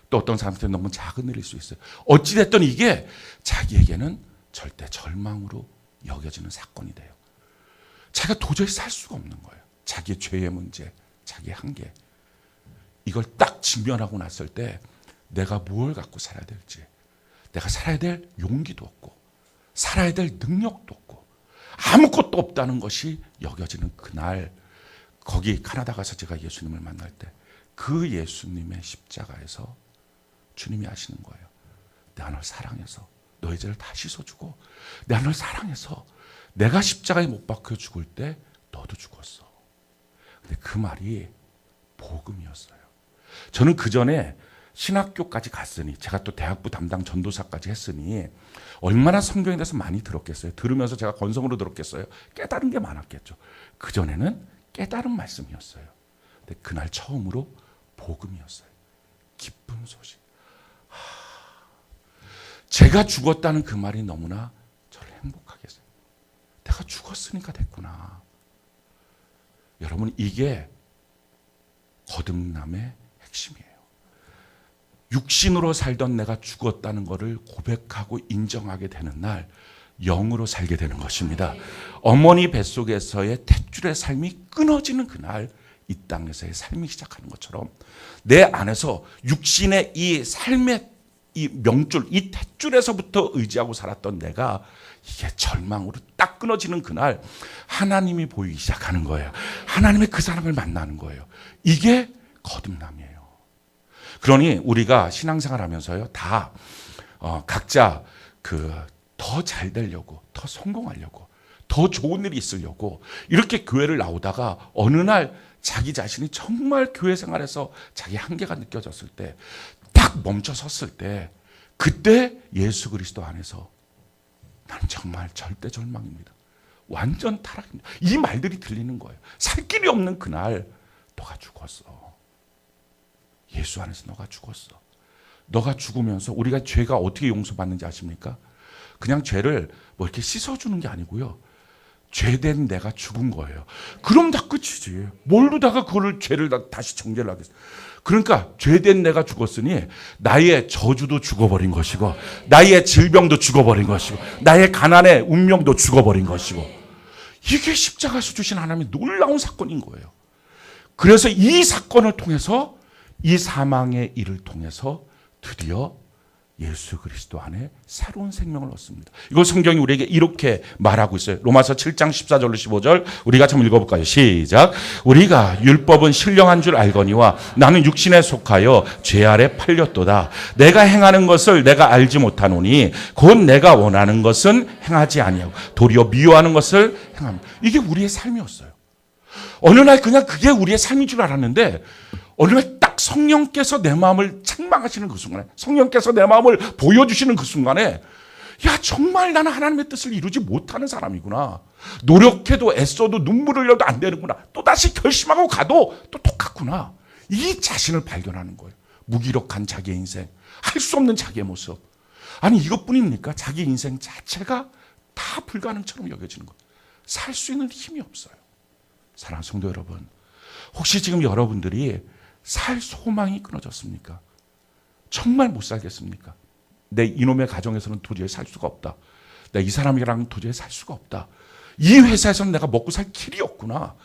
또 어떤 사람한테는 너무 작은 일일 수 있어요. 어찌됐든 이게 자기에게는 절대 절망으로 여겨지는 사건이 돼요. 자기가 도저히 살 수가 없는 거예요. 자기의 죄의 문제, 자기의 한계. 이걸 딱 직면하고 났을 때 내가 뭘 갖고 살아야 될지, 내가 살아야 될 용기도 없고 살아야 될 능력도 없고 아무것도 없다는 것이 여겨지는 그날, 거기 캐나다 가서 제가 예수님을 만날 때 그 예수님의 십자가에서 주님이 하시는 거예요. 내가 널 사랑해서 너의 죄를 다 씻어주고 내가 널 사랑해서 내가 십자가에 못 박혀 죽을 때 너도 죽었어. 근데 그 말이 복음이었어요. 저는 그 전에 신학교까지 갔으니, 제가 또 대학부 담당 전도사까지 했으니 얼마나 성경에 대해서 많이 들었겠어요. 들으면서 제가 건성으로 들었겠어요. 깨달은 게 많았겠죠. 그 전에는 깨달은 말씀이었어요. 근데 그날 처음으로 복음이었어요. 기쁜 소식. 제가 죽었다는 그 말이 너무나 저를 행복하게 했어요. 내가 죽었으니까 됐구나. 여러분, 이게 거듭남의 핵심이에요. 육신으로 살던 내가 죽었다는 것을 고백하고 인정하게 되는 날, 영으로 살게 되는 것입니다. 어머니 뱃속에서의 탯줄의 삶이 끊어지는 그날, 이 땅에서의 삶이 시작하는 것처럼 내 안에서 육신의 이 삶의 이 명줄, 이 탯줄에서부터 의지하고 살았던 내가 이게 절망으로 딱 끊어지는 그날 하나님이 보이기 시작하는 거예요. 하나님의 그 사람을 만나는 거예요. 이게 거듭남이에요. 그러니 우리가 신앙생활 하면서요, 다 각자 더 잘 되려고, 더 성공하려고, 더 좋은 일이 있으려고 이렇게 교회를 나오다가 어느 날 자기 자신이 정말 교회 생활에서 자기 한계가 느껴졌을 때, 딱 멈춰 섰을 때, 그때 예수 그리스도 안에서 나는 정말 절대 절망입니다. 완전 타락입니다. 이 말들이 들리는 거예요. 살 길이 없는 그날 너가 죽었어. 예수 안에서 너가 죽었어. 너가 죽으면서 우리가 죄가 어떻게 용서받는지 아십니까? 그냥 죄를 뭐 이렇게 씻어주는 게 아니고요. 죄된 내가 죽은 거예요. 그럼 다 끝이지. 뭘로다가 그거를 죄를 다시 정죄를 하겠어. 그러니까 죄된 내가 죽었으니 나의 저주도 죽어버린 것이고, 나의 질병도 죽어버린 것이고, 나의 가난의 운명도 죽어버린 것이고, 이게 십자가에서 주신 하나님의 놀라운 사건인 거예요. 그래서 이 사건을 통해서, 이 사망의 일을 통해서 드디어 예수 그리스도 안에 새로운 생명을 얻습니다. 이걸 성경이 우리에게 이렇게 말하고 있어요. 로마서 7장 14절로 15절 우리가 한번 읽어볼까요? 시작. 우리가 율법은 신령한 줄 알거니와 나는 육신에 속하여 죄 아래 팔렸도다. 내가 행하는 것을 내가 알지 못하노니 곧 내가 원하는 것은 행하지 아니하고 도리어 미워하는 것을 행합니다. 이게 우리의 삶이었어요. 어느 날 그냥 그게 우리의 삶인 줄 알았는데 어느 날 딱 성령께서 내 마음을 책망하시는 그 순간에, 성령께서 내 마음을 보여주시는 그 순간에, 야, 정말 나는 하나님의 뜻을 이루지 못하는 사람이구나. 노력해도 애써도 눈물을 흘려도 안 되는구나. 또다시 결심하고 가도 또 똑같구나. 이 자신을 발견하는 거예요. 무기력한 자기의 인생, 할 수 없는 자기의 모습. 아니, 이것뿐입니까? 자기 인생 자체가 다 불가능처럼 여겨지는 거예요. 살 수 있는 힘이 없어요. 사랑하는 성도 여러분, 혹시 지금 여러분들이 살 소망이 끊어졌습니까? 정말 못 살겠습니까? 내 이놈의 가정에서는 도저히 살 수가 없다. 내 이 사람이랑 도저히 살 수가 없다. 이 회사에서는 내가 먹고 살 길이 없구나.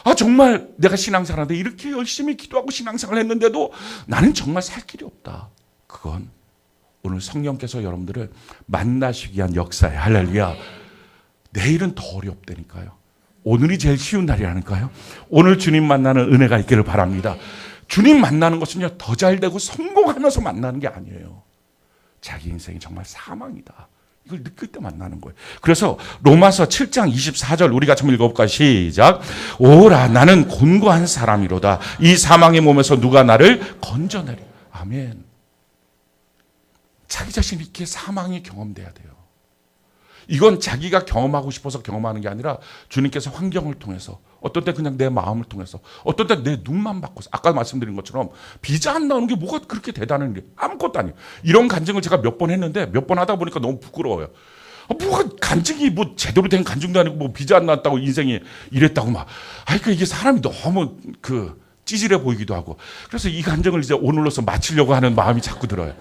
아, 정말 내가 신앙생활하는데 이렇게 열심히 기도하고 신앙생활을 했는데도 나는 정말 살 길이 없다. 그건 오늘 성령께서 여러분들을 만나시기 위한 역사예요. 할렐루야. 내일은 더 어렵다니까요. 오늘이 제일 쉬운 날이라니까요. 오늘 주님 만나는 은혜가 있기를 바랍니다. 주님 만나는 것은요, 더 잘되고 성공하면서 만나는 게 아니에요. 자기 인생이 정말 사망이다. 이걸 느낄 때 만나는 거예요. 그래서 로마서 7장 24절 우리가 좀 읽어볼까요? 시작. 오라, 나는 곤고한 사람이로다. 이 사망의 몸에서 누가 나를 건져내리. 아멘. 자기 자신이 이렇게 사망이 경험돼야 돼요. 이건 자기가 경험하고 싶어서 경험하는 게 아니라 주님께서 환경을 통해서, 어떤 때 그냥 내 마음을 통해서, 어떤 때 내 눈만 바꿔서, 아까 말씀드린 것처럼 비자 안 나오는 게 뭐가 그렇게 대단한 일이에요. 아무것도 아니에요. 이런 간증을 제가 몇 번 했는데 몇 번 하다 보니까 너무 부끄러워요. 뭐가 간증이 뭐 제대로 된 간증도 아니고 뭐 비자 안 나왔다고 인생이 이랬다고 막. 그러니까 이게 사람이 너무 찌질해 보이기도 하고. 그래서 이 간증을 이제 오늘로서 마치려고 하는 마음이 자꾸 들어요.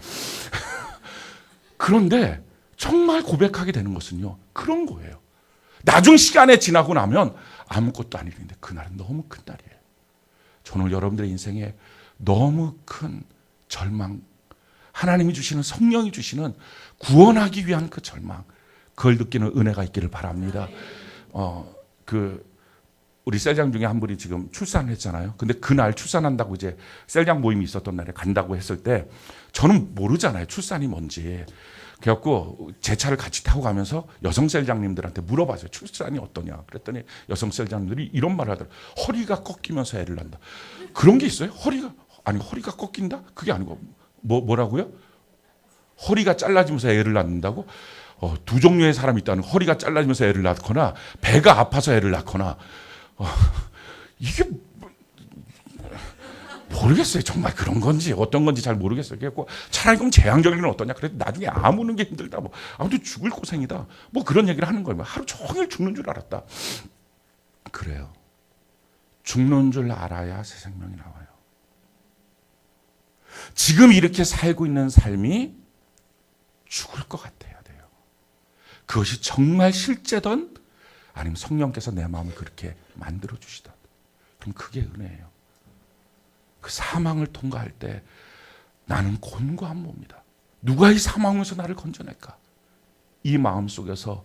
그런데 정말 고백하게 되는 것은요, 그런 거예요. 나중 시간에 지나고 나면 아무것도 아닐 텐데 그날은 너무 큰 날이에요. 저는 여러분들의 인생에 너무 큰 절망, 하나님이 주시는, 성령이 주시는 구원하기 위한 그 절망, 그걸 느끼는 은혜가 있기를 바랍니다. 우리 셀장 중에 한 분이 지금 출산을 했잖아요. 근데 그날 출산한다고 이제 셀장 모임이 있었던 날에 간다고 했을 때 저는 모르잖아요, 출산이 뭔지. 그래갖고 제 차를 같이 타고 가면서 여성 셀장님들한테 물어봤어요. 출산이 어떠냐. 그랬더니 여성 셀장님들이 이런 말을 하더라고요. 허리가 꺾이면서 애를 낳는다. 그런 게 있어요? 허리가 꺾인다? 그게 아니고 뭐라고요? 허리가 잘라지면서 애를 낳는다고? 두 종류의 사람이 있다는, 허리가 잘라지면서 애를 낳거나 배가 아파서 애를 낳거나. 이게 모르겠어요. 정말 그런 건지 어떤 건지 잘 모르겠어요. 그래서 차라리 그럼 재앙적인 어떠냐. 그래도 나중에 아무는 게 힘들다. 아무튼 죽을 고생이다. 그런 얘기를 하는 거예요. 하루 종일 죽는 줄 알았다. 그래요. 죽는 줄 알아야 새 생명이 나와요. 지금 이렇게 살고 있는 삶이 죽을 것 같아야 돼요. 그것이 정말 실제든 아니면 성령께서 내 마음을 그렇게 만들어 주시든, 그럼 그게 은혜예요. 그 사망을 통과할 때 나는 곤고한 몸이다. 누가 이 사망에서 나를 건져낼까? 이 마음 속에서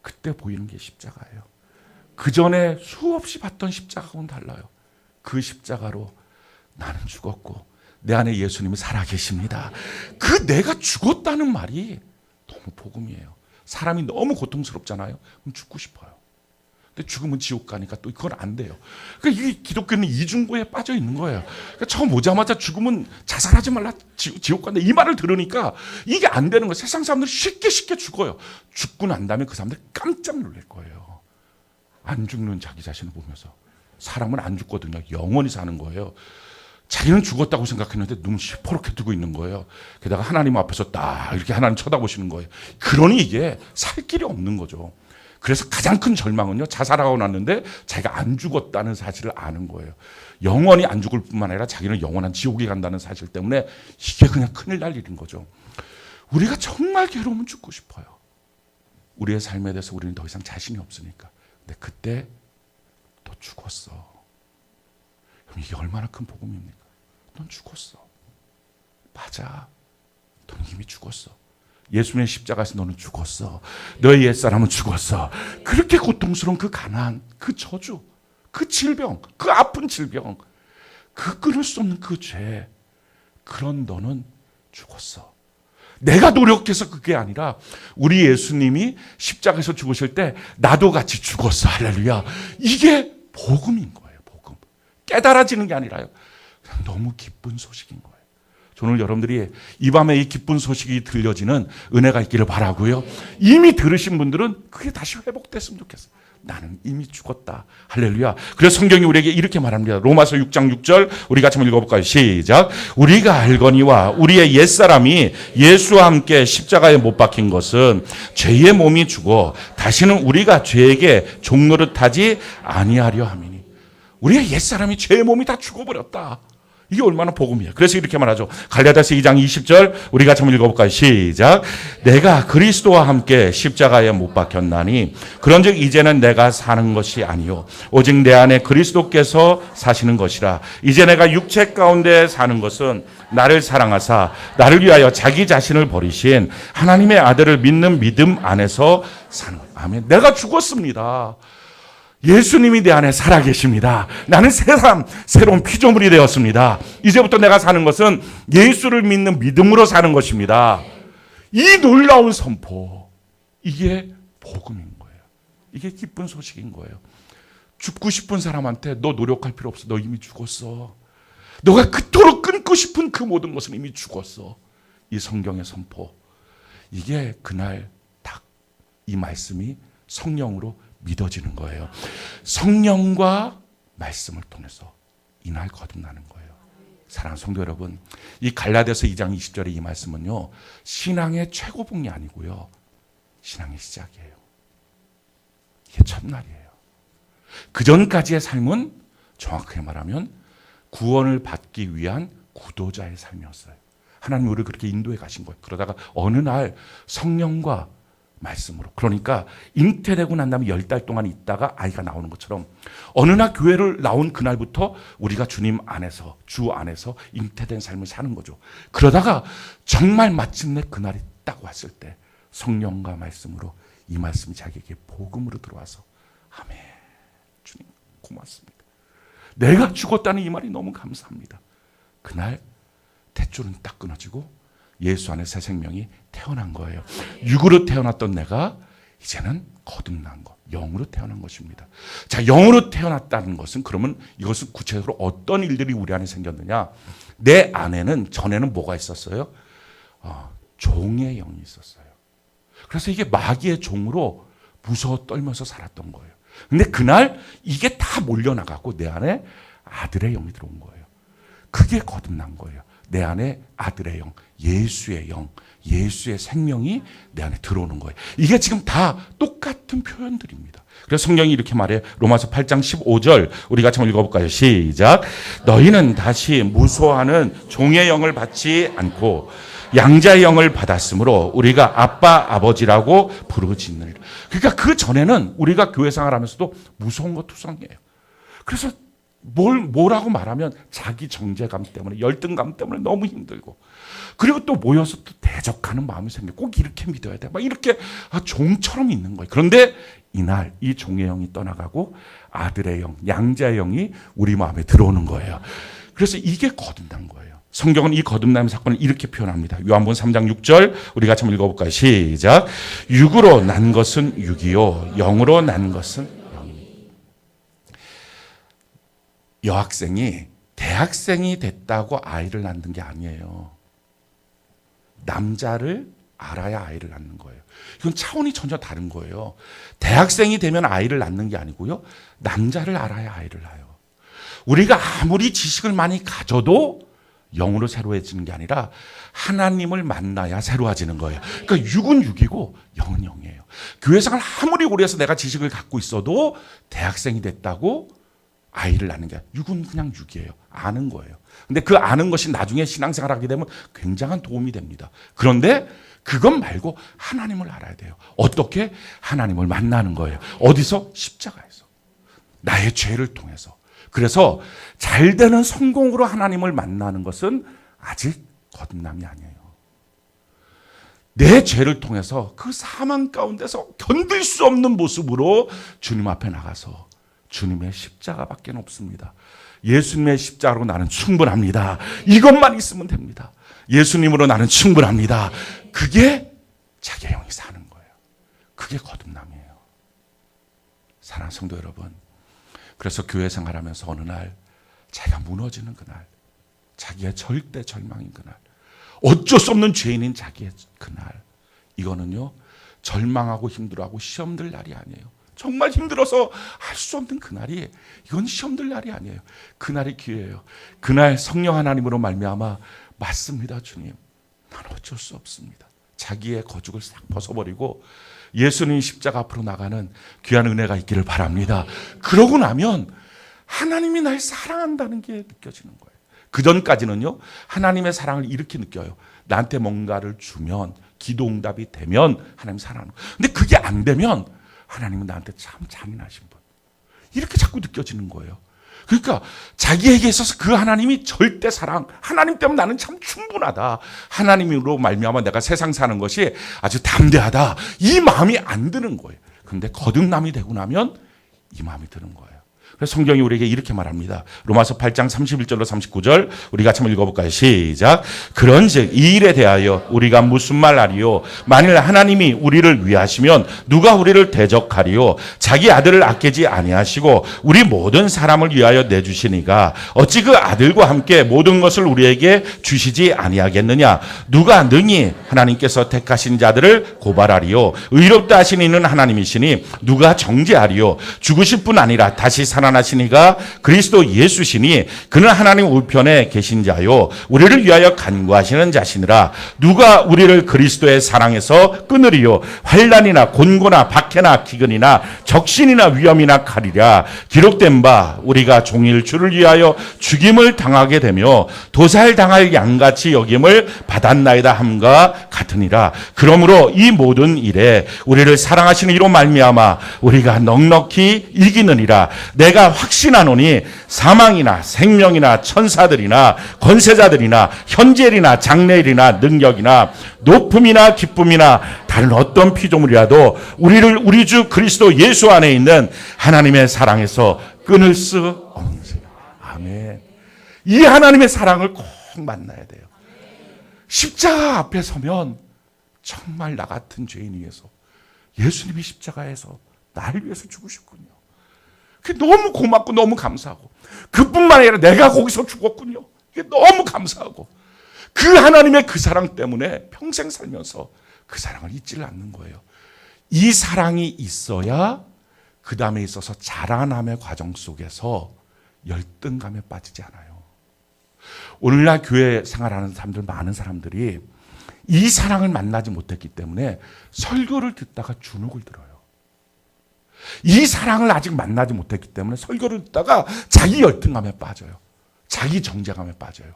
그때 보이는 게 십자가예요. 그 전에 수없이 봤던 십자가하고는 달라요. 그 십자가로 나는 죽었고 내 안에 예수님이 살아계십니다. 그 내가 죽었다는 말이 너무 복음이에요. 사람이 너무 고통스럽잖아요. 그럼 죽고 싶어요. 근데 죽으면 지옥 가니까 또 그건 안 돼요. 그러니까 이 기독교는 이중고에 빠져 있는 거예요. 그러니까 처음 오자마자 죽으면 자살하지 말라, 지옥 간다, 이 말을 들으니까 이게 안 되는 거예요. 세상 사람들이 쉽게 죽어요. 죽고 난 다음에 그 사람들 깜짝 놀랄 거예요. 안 죽는 자기 자신을 보면서. 사람은 안 죽거든요. 영원히 사는 거예요. 자기는 죽었다고 생각했는데 눈을 시퍼렇게 뜨고 있는 거예요. 게다가 하나님 앞에서 딱 이렇게 하나님 쳐다보시는 거예요. 그러니 이게 살 길이 없는 거죠. 그래서 가장 큰 절망은요, 자살하고 났는데 자기가 안 죽었다는 사실을 아는 거예요. 영원히 안 죽을 뿐만 아니라 자기는 영원한 지옥에 간다는 사실 때문에 이게 그냥 큰일 날 일인 거죠. 우리가 정말 괴로우면 죽고 싶어요. 우리의 삶에 대해서 우리는 더 이상 자신이 없으니까. 근데 그때 또 죽었어. 그럼 이게 얼마나 큰 복음입니까? 넌 죽었어. 맞아. 넌 이미 죽었어. 예수님의 십자가에서 너는 죽었어. 너의 옛사람은 죽었어. 그렇게 고통스러운 그 가난, 그 저주, 그 질병, 그 아픈 질병, 그 끊을 수 없는 그 죄, 그런 너는 죽었어. 내가 노력해서 그게 아니라 우리 예수님이 십자가에서 죽으실 때 나도 같이 죽었어. 할렐루야. 이게 복음인 거예요. 복음. 깨달아지는 게 아니라요. 그냥 너무 기쁜 소식인 거예요. 저는 여러분들이 이 밤에 이 기쁜 소식이 들려지는 은혜가 있기를 바라고요. 이미 들으신 분들은 그게 다시 회복됐으면 좋겠어요. 나는 이미 죽었다. 할렐루야. 그래서 성경이 우리에게 이렇게 말합니다. 로마서 6장 6절 우리 같이 한번 읽어볼까요? 시작. 우리가 알거니와 우리의 옛사람이 예수와 함께 십자가에 못 박힌 것은 죄의 몸이 죽어 다시는 우리가 죄에게 종노릇하지 아니하려 함이니. 우리의 옛사람이 죄의 몸이 다 죽어버렸다. 이게 얼마나 복음이에요. 그래서 이렇게 말하죠. 갈라디아서 2장 20절 우리 같이 한번 읽어볼까요? 시작. 내가 그리스도와 함께 십자가에 못 박혔나니 그런즉 이제는 내가 사는 것이 아니요 오직 내 안에 그리스도께서 사시는 것이라. 이제 내가 육체 가운데 사는 것은 나를 사랑하사 나를 위하여 자기 자신을 버리신 하나님의 아들을 믿는 믿음 안에서 사는 거예요. 아멘. 내가 죽었습니다. 예수님이 내 안에 살아계십니다. 나는 새로운 피조물이 되었습니다. 이제부터 내가 사는 것은 예수를 믿는 믿음으로 사는 것입니다. 이 놀라운 선포, 이게 복음인 거예요. 이게 기쁜 소식인 거예요. 죽고 싶은 사람한테 너 노력할 필요 없어. 너 이미 죽었어. 너가 그토록 끊고 싶은 그 모든 것은 이미 죽었어. 이 성경의 선포, 이게 그날 딱 이 말씀이 성령으로 믿어지는 거예요. 성령과 말씀을 통해서 이날 거듭나는 거예요. 사랑하는 성도 여러분, 이 갈라디아서 2장 20절의 이 말씀은요, 신앙의 최고봉이 아니고요, 신앙의 시작이에요. 이게 첫날이에요. 그 전까지의 삶은 정확하게 말하면 구원을 받기 위한 구도자의 삶이었어요. 하나님 우리를 그렇게 인도해 가신 거예요. 그러다가 어느 날 성령과 말씀으로, 그러니까 잉태되고 난 다음에 10달 동안 있다가 아이가 나오는 것처럼 어느 날 교회를 나온 그날부터 우리가 주님 안에서, 주 안에서 잉태된 삶을 사는 거죠. 그러다가 정말 마침내 그날이 딱 왔을 때 성령과 말씀으로 이 말씀이 자기에게 복음으로 들어와서 아멘, 주님 고맙습니다. 내가 죽었다는 이 말이 너무 감사합니다. 그날 탯줄은 딱 끊어지고 예수 안에 새 생명이 태어난 거예요. 육으로 태어났던 내가 이제는 거듭난 것, 영으로 태어난 것입니다. 자, 영으로 태어났다는 것은, 그러면 이것은 구체적으로 어떤 일들이 우리 안에 생겼느냐? 내 안에는 전에는 뭐가 있었어요? 종의 영이 있었어요. 그래서 이게 마귀의 종으로 무서워 떨면서 살았던 거예요. 근데 그날 이게 다 몰려나가고 내 안에 아들의 영이 들어온 거예요. 그게 거듭난 거예요. 내 안에 아들의 영, 예수의 영, 예수의 생명이 내 안에 들어오는 거예요. 이게 지금 다 똑같은 표현들입니다. 그래서 성경이 이렇게 말해요. 로마서 8장 15절 우리 같이 한번 읽어볼까요? 시작. 너희는 다시 무소하는 종의 영을 받지 않고 양자의 영을 받았으므로 우리가 아빠 아버지라고 부르짖느니라. 그러니까 그 전에는 우리가 교회 생활하면서도 무서운 거 투성이에요. 그래서 뭐라고 말하면 자기 정죄감 때문에, 열등감 때문에 너무 힘들고, 그리고 또 모여서 또 대적하는 마음이 생겨. 꼭 이렇게 믿어야 돼. 막 이렇게 종처럼 있는 거예요. 그런데 이날 이 종의 영이 떠나가고 아들의 영, 양자의 영이 우리 마음에 들어오는 거예요. 그래서 이게 거듭난 거예요. 성경은 이 거듭남의 사건을 이렇게 표현합니다. 요한복음 3장 6절 우리 같이 한번 읽어볼까요? 시작. 육으로 난 것은 육이요 영으로 난 것은 영이니. 여학생이 대학생이 됐다고 아이를 낳는 게 아니에요. 남자를 알아야 아이를 낳는 거예요. 이건 차원이 전혀 다른 거예요. 대학생이 되면 아이를 낳는 게 아니고요, 남자를 알아야 아이를 낳아요. 우리가 아무리 지식을 많이 가져도 영으로 새로워지는 게 아니라 하나님을 만나야 새로워지는 거예요. 그러니까 육은 육이고 영은 영이에요. 교회 생활 아무리 오래 해서 내가 지식을 갖고 있어도 대학생이 됐다고 아이를 낳는 게 아니라 육은 그냥 육이에요. 아는 거예요. 근데 그 아는 것이 나중에 신앙생활 하게 되면 굉장한 도움이 됩니다. 그런데 그것 말고 하나님을 알아야 돼요. 어떻게? 하나님을 만나는 거예요. 어디서? 십자가에서. 나의 죄를 통해서. 그래서 잘 되는 성공으로 하나님을 만나는 것은 아직 거듭남이 아니에요. 내 죄를 통해서 그 사망 가운데서 견딜 수 없는 모습으로 주님 앞에 나가서 주님의 십자가밖에 없습니다. 예수님의 십자가로 나는 충분합니다. 이것만 있으면 됩니다. 예수님으로 나는 충분합니다. 그게 자기 영이 사는 거예요. 그게 거듭남이에요. 사랑하는 성도 여러분, 그래서 교회 생활하면서 어느 날 자기가 무너지는 그날, 자기의 절대 절망인 그날, 어쩔 수 없는 죄인인 자기의 그날, 이거는요 절망하고 힘들어하고 시험들 날이 아니에요. 정말 힘들어서 할 수 없는 그날이, 이건 시험들 날이 아니에요. 그날이 기회예요. 그날 성령 하나님으로 말미암아 맞습니다 주님, 난 어쩔 수 없습니다. 자기의 거죽을 싹 벗어버리고 예수님 십자가 앞으로 나가는 귀한 은혜가 있기를 바랍니다. 그러고 나면 하나님이 날 사랑한다는 게 느껴지는 거예요. 그전까지는요 하나님의 사랑을 이렇게 느껴요. 나한테 뭔가를 주면, 기도 응답이 되면 하나님 사랑하는 거예요. 근데 그게 안 되면 하나님은 나한테 참 잔인하신 분, 이렇게 자꾸 느껴지는 거예요. 그러니까 자기에게 있어서 그 하나님이 절대 사랑, 하나님 때문에 나는 참 충분하다, 하나님으로 말미암아 내가 세상 사는 것이 아주 담대하다, 이 마음이 안 드는 거예요. 그런데 거듭남이 되고 나면 이 마음이 드는 거예요. 그래서 성경이 우리에게 이렇게 말합니다. 로마서 8장 31절로 39절 우리 같이 한번 읽어볼까요? 시작. 그런즉 이 일에 대하여 우리가 무슨 말하리요? 만일 하나님이 우리를 위하시면 누가 우리를 대적하리요? 자기 아들을 아끼지 아니하시고 우리 모든 사람을 위하여 내주시니가 어찌 그 아들과 함께 모든 것을 우리에게 주시지 아니하겠느냐? 누가 능히 하나님께서 택하신 자들을 고발하리요? 의롭다 하신 이는 하나님이시니 누가 정죄하리요? 죽으실 뿐 아니라 다시 살아나시니가 그리스도 예수시니 그는 하나님 우편에 계신 자요 우리를 위하여 간구하시는 자시니라. 누가 우리를 그리스도의 사랑에서 끊으리요? 환난이나 곤고나 박해나 기근이나 적신이나 위험이나 칼이랴. 기록된 바 우리가 종일 주를 위하여 죽임을 당하게 되며 도살당할 양같이 여김을 받았나이다 함과 같으니라. 그러므로 이 모든 일에 우리를 사랑하시는 이로 말미암아 우리가 넉넉히 이기느니라. 내가 확신하노니 사망이나 생명이나 천사들이나 권세자들이나 현재일이나 장래일이나 능력이나 높음이나 기쁨이나 다른 어떤 피조물이라도 우리를 우리 주 그리스도 예수 안에 있는 하나님의 사랑에서 끊을 수 없는 것. 아멘. 이 하나님의 사랑을 꼭 만나야 돼요. 십자가 앞에 서면 정말 나 같은 죄인 위해서 예수님이 십자가에서 나를 위해서 죽으셨군요. 그게 너무 고맙고 너무 감사하고, 그뿐만 아니라 내가 거기서 죽었군요. 이게 너무 감사하고, 그 하나님의 그 사랑 때문에 평생 살면서 그 사랑을 잊지를 않는 거예요. 이 사랑이 있어야 그 다음에 있어서 자라남의 과정 속에서 열등감에 빠지지 않아요. 오늘날 교회 생활하는 사람들, 많은 사람들이 이 사랑을 만나지 못했기 때문에 설교를 듣다가 주눅을 들어요. 이 사랑을 아직 만나지 못했기 때문에 설교를 듣다가 자기 열등감에 빠져요. 자기 정죄감에 빠져요.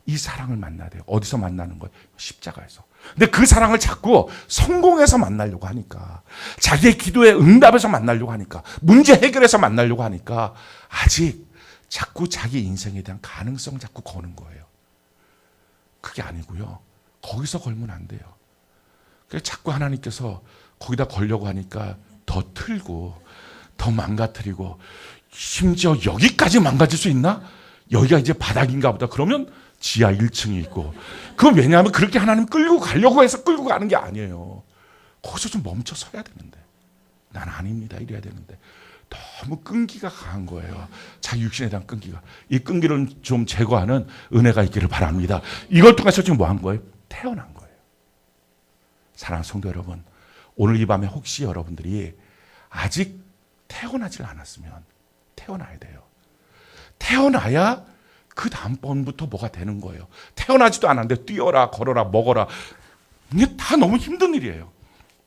이 사랑을 만나야 돼요. 어디서 만나는 거예요? 십자가에서. 근데 그 사랑을 자꾸 성공해서 만나려고 하니까, 자기의 기도의 응답에서 만나려고 하니까, 문제 해결해서 만나려고 하니까 아직 자꾸 자기 인생에 대한 가능성 자꾸 거는 거예요. 그게 아니고요. 거기서 걸면 안 돼요. 그래서 자꾸 하나님께서 거기다 걸려고 하니까 더 틀고 더 망가뜨리고, 심지어 여기까지 망가질 수 있나? 여기가 이제 바닥인가 보다. 그러면 지하 1층이 있고, 그건 왜냐하면 그렇게 하나님 끌고 가려고 해서 끌고 가는 게 아니에요. 거기서 좀 멈춰 서야 되는데, 난 아닙니다 이래야 되는데 너무 끈기가 강한 거예요. 자기 육신에 대한 끈기가. 이 끈기를 좀 제거하는 은혜가 있기를 바랍니다. 이걸 통해서 지금 뭐 한 거예요? 태어난 거예요. 사랑하는 성도 여러분, 오늘 이 밤에 혹시 여러분들이 아직 태어나질 않았으면 태어나야 돼요. 태어나야 그 다음번부터 뭐가 되는 거예요. 태어나지도 않았는데 뛰어라, 걸어라, 먹어라, 이게 다 너무 힘든 일이에요.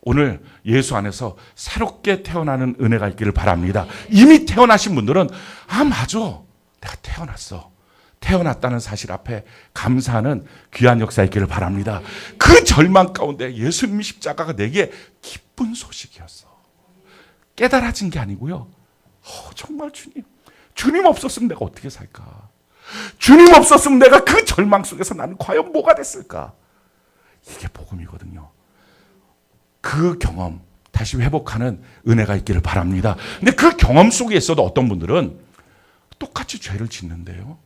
오늘 예수 안에서 새롭게 태어나는 은혜가 있기를 바랍니다. 이미 태어나신 분들은 아 맞아, 내가 태어났어, 태어났다는 사실 앞에 감사하는 귀한 역사 있기를 바랍니다. 그 절망 가운데 예수님 십자가가 내게 기쁜 소식이었어. 깨달아진 게 아니고요. 정말 주님 없었으면 내가 어떻게 살까? 주님 없었으면 내가 그 절망 속에서 나는 과연 뭐가 됐을까? 이게 복음이거든요. 그 경험 다시 회복하는 은혜가 있기를 바랍니다. 근데 그 경험 속에 있어도 어떤 분들은 똑같이 죄를 짓는데요,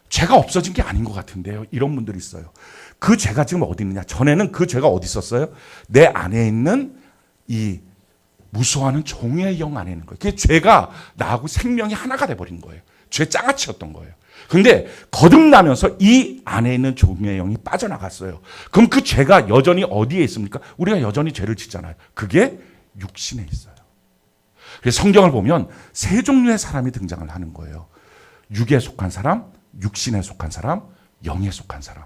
죄가 없어진 게 아닌 것 같은데요, 이런 분들이 있어요. 그 죄가 지금 어디 있느냐? 전에는 그 죄가 어디 있었어요? 내 안에 있는 이 무서워하는 종의 영 안에 있는 거예요. 그게 죄가 나하고 생명이 하나가 돼버린 거예요. 죄 장아찌였던 거예요. 근데 거듭나면서 이 안에 있는 종의 영이 빠져나갔어요. 그럼 그 죄가 여전히 어디에 있습니까? 우리가 여전히 죄를 짓잖아요. 그게 육신에 있어요. 그래서 성경을 보면 세 종류의 사람이 등장을 하는 거예요. 육에 속한 사람, 육신에 속한 사람, 영에 속한 사람.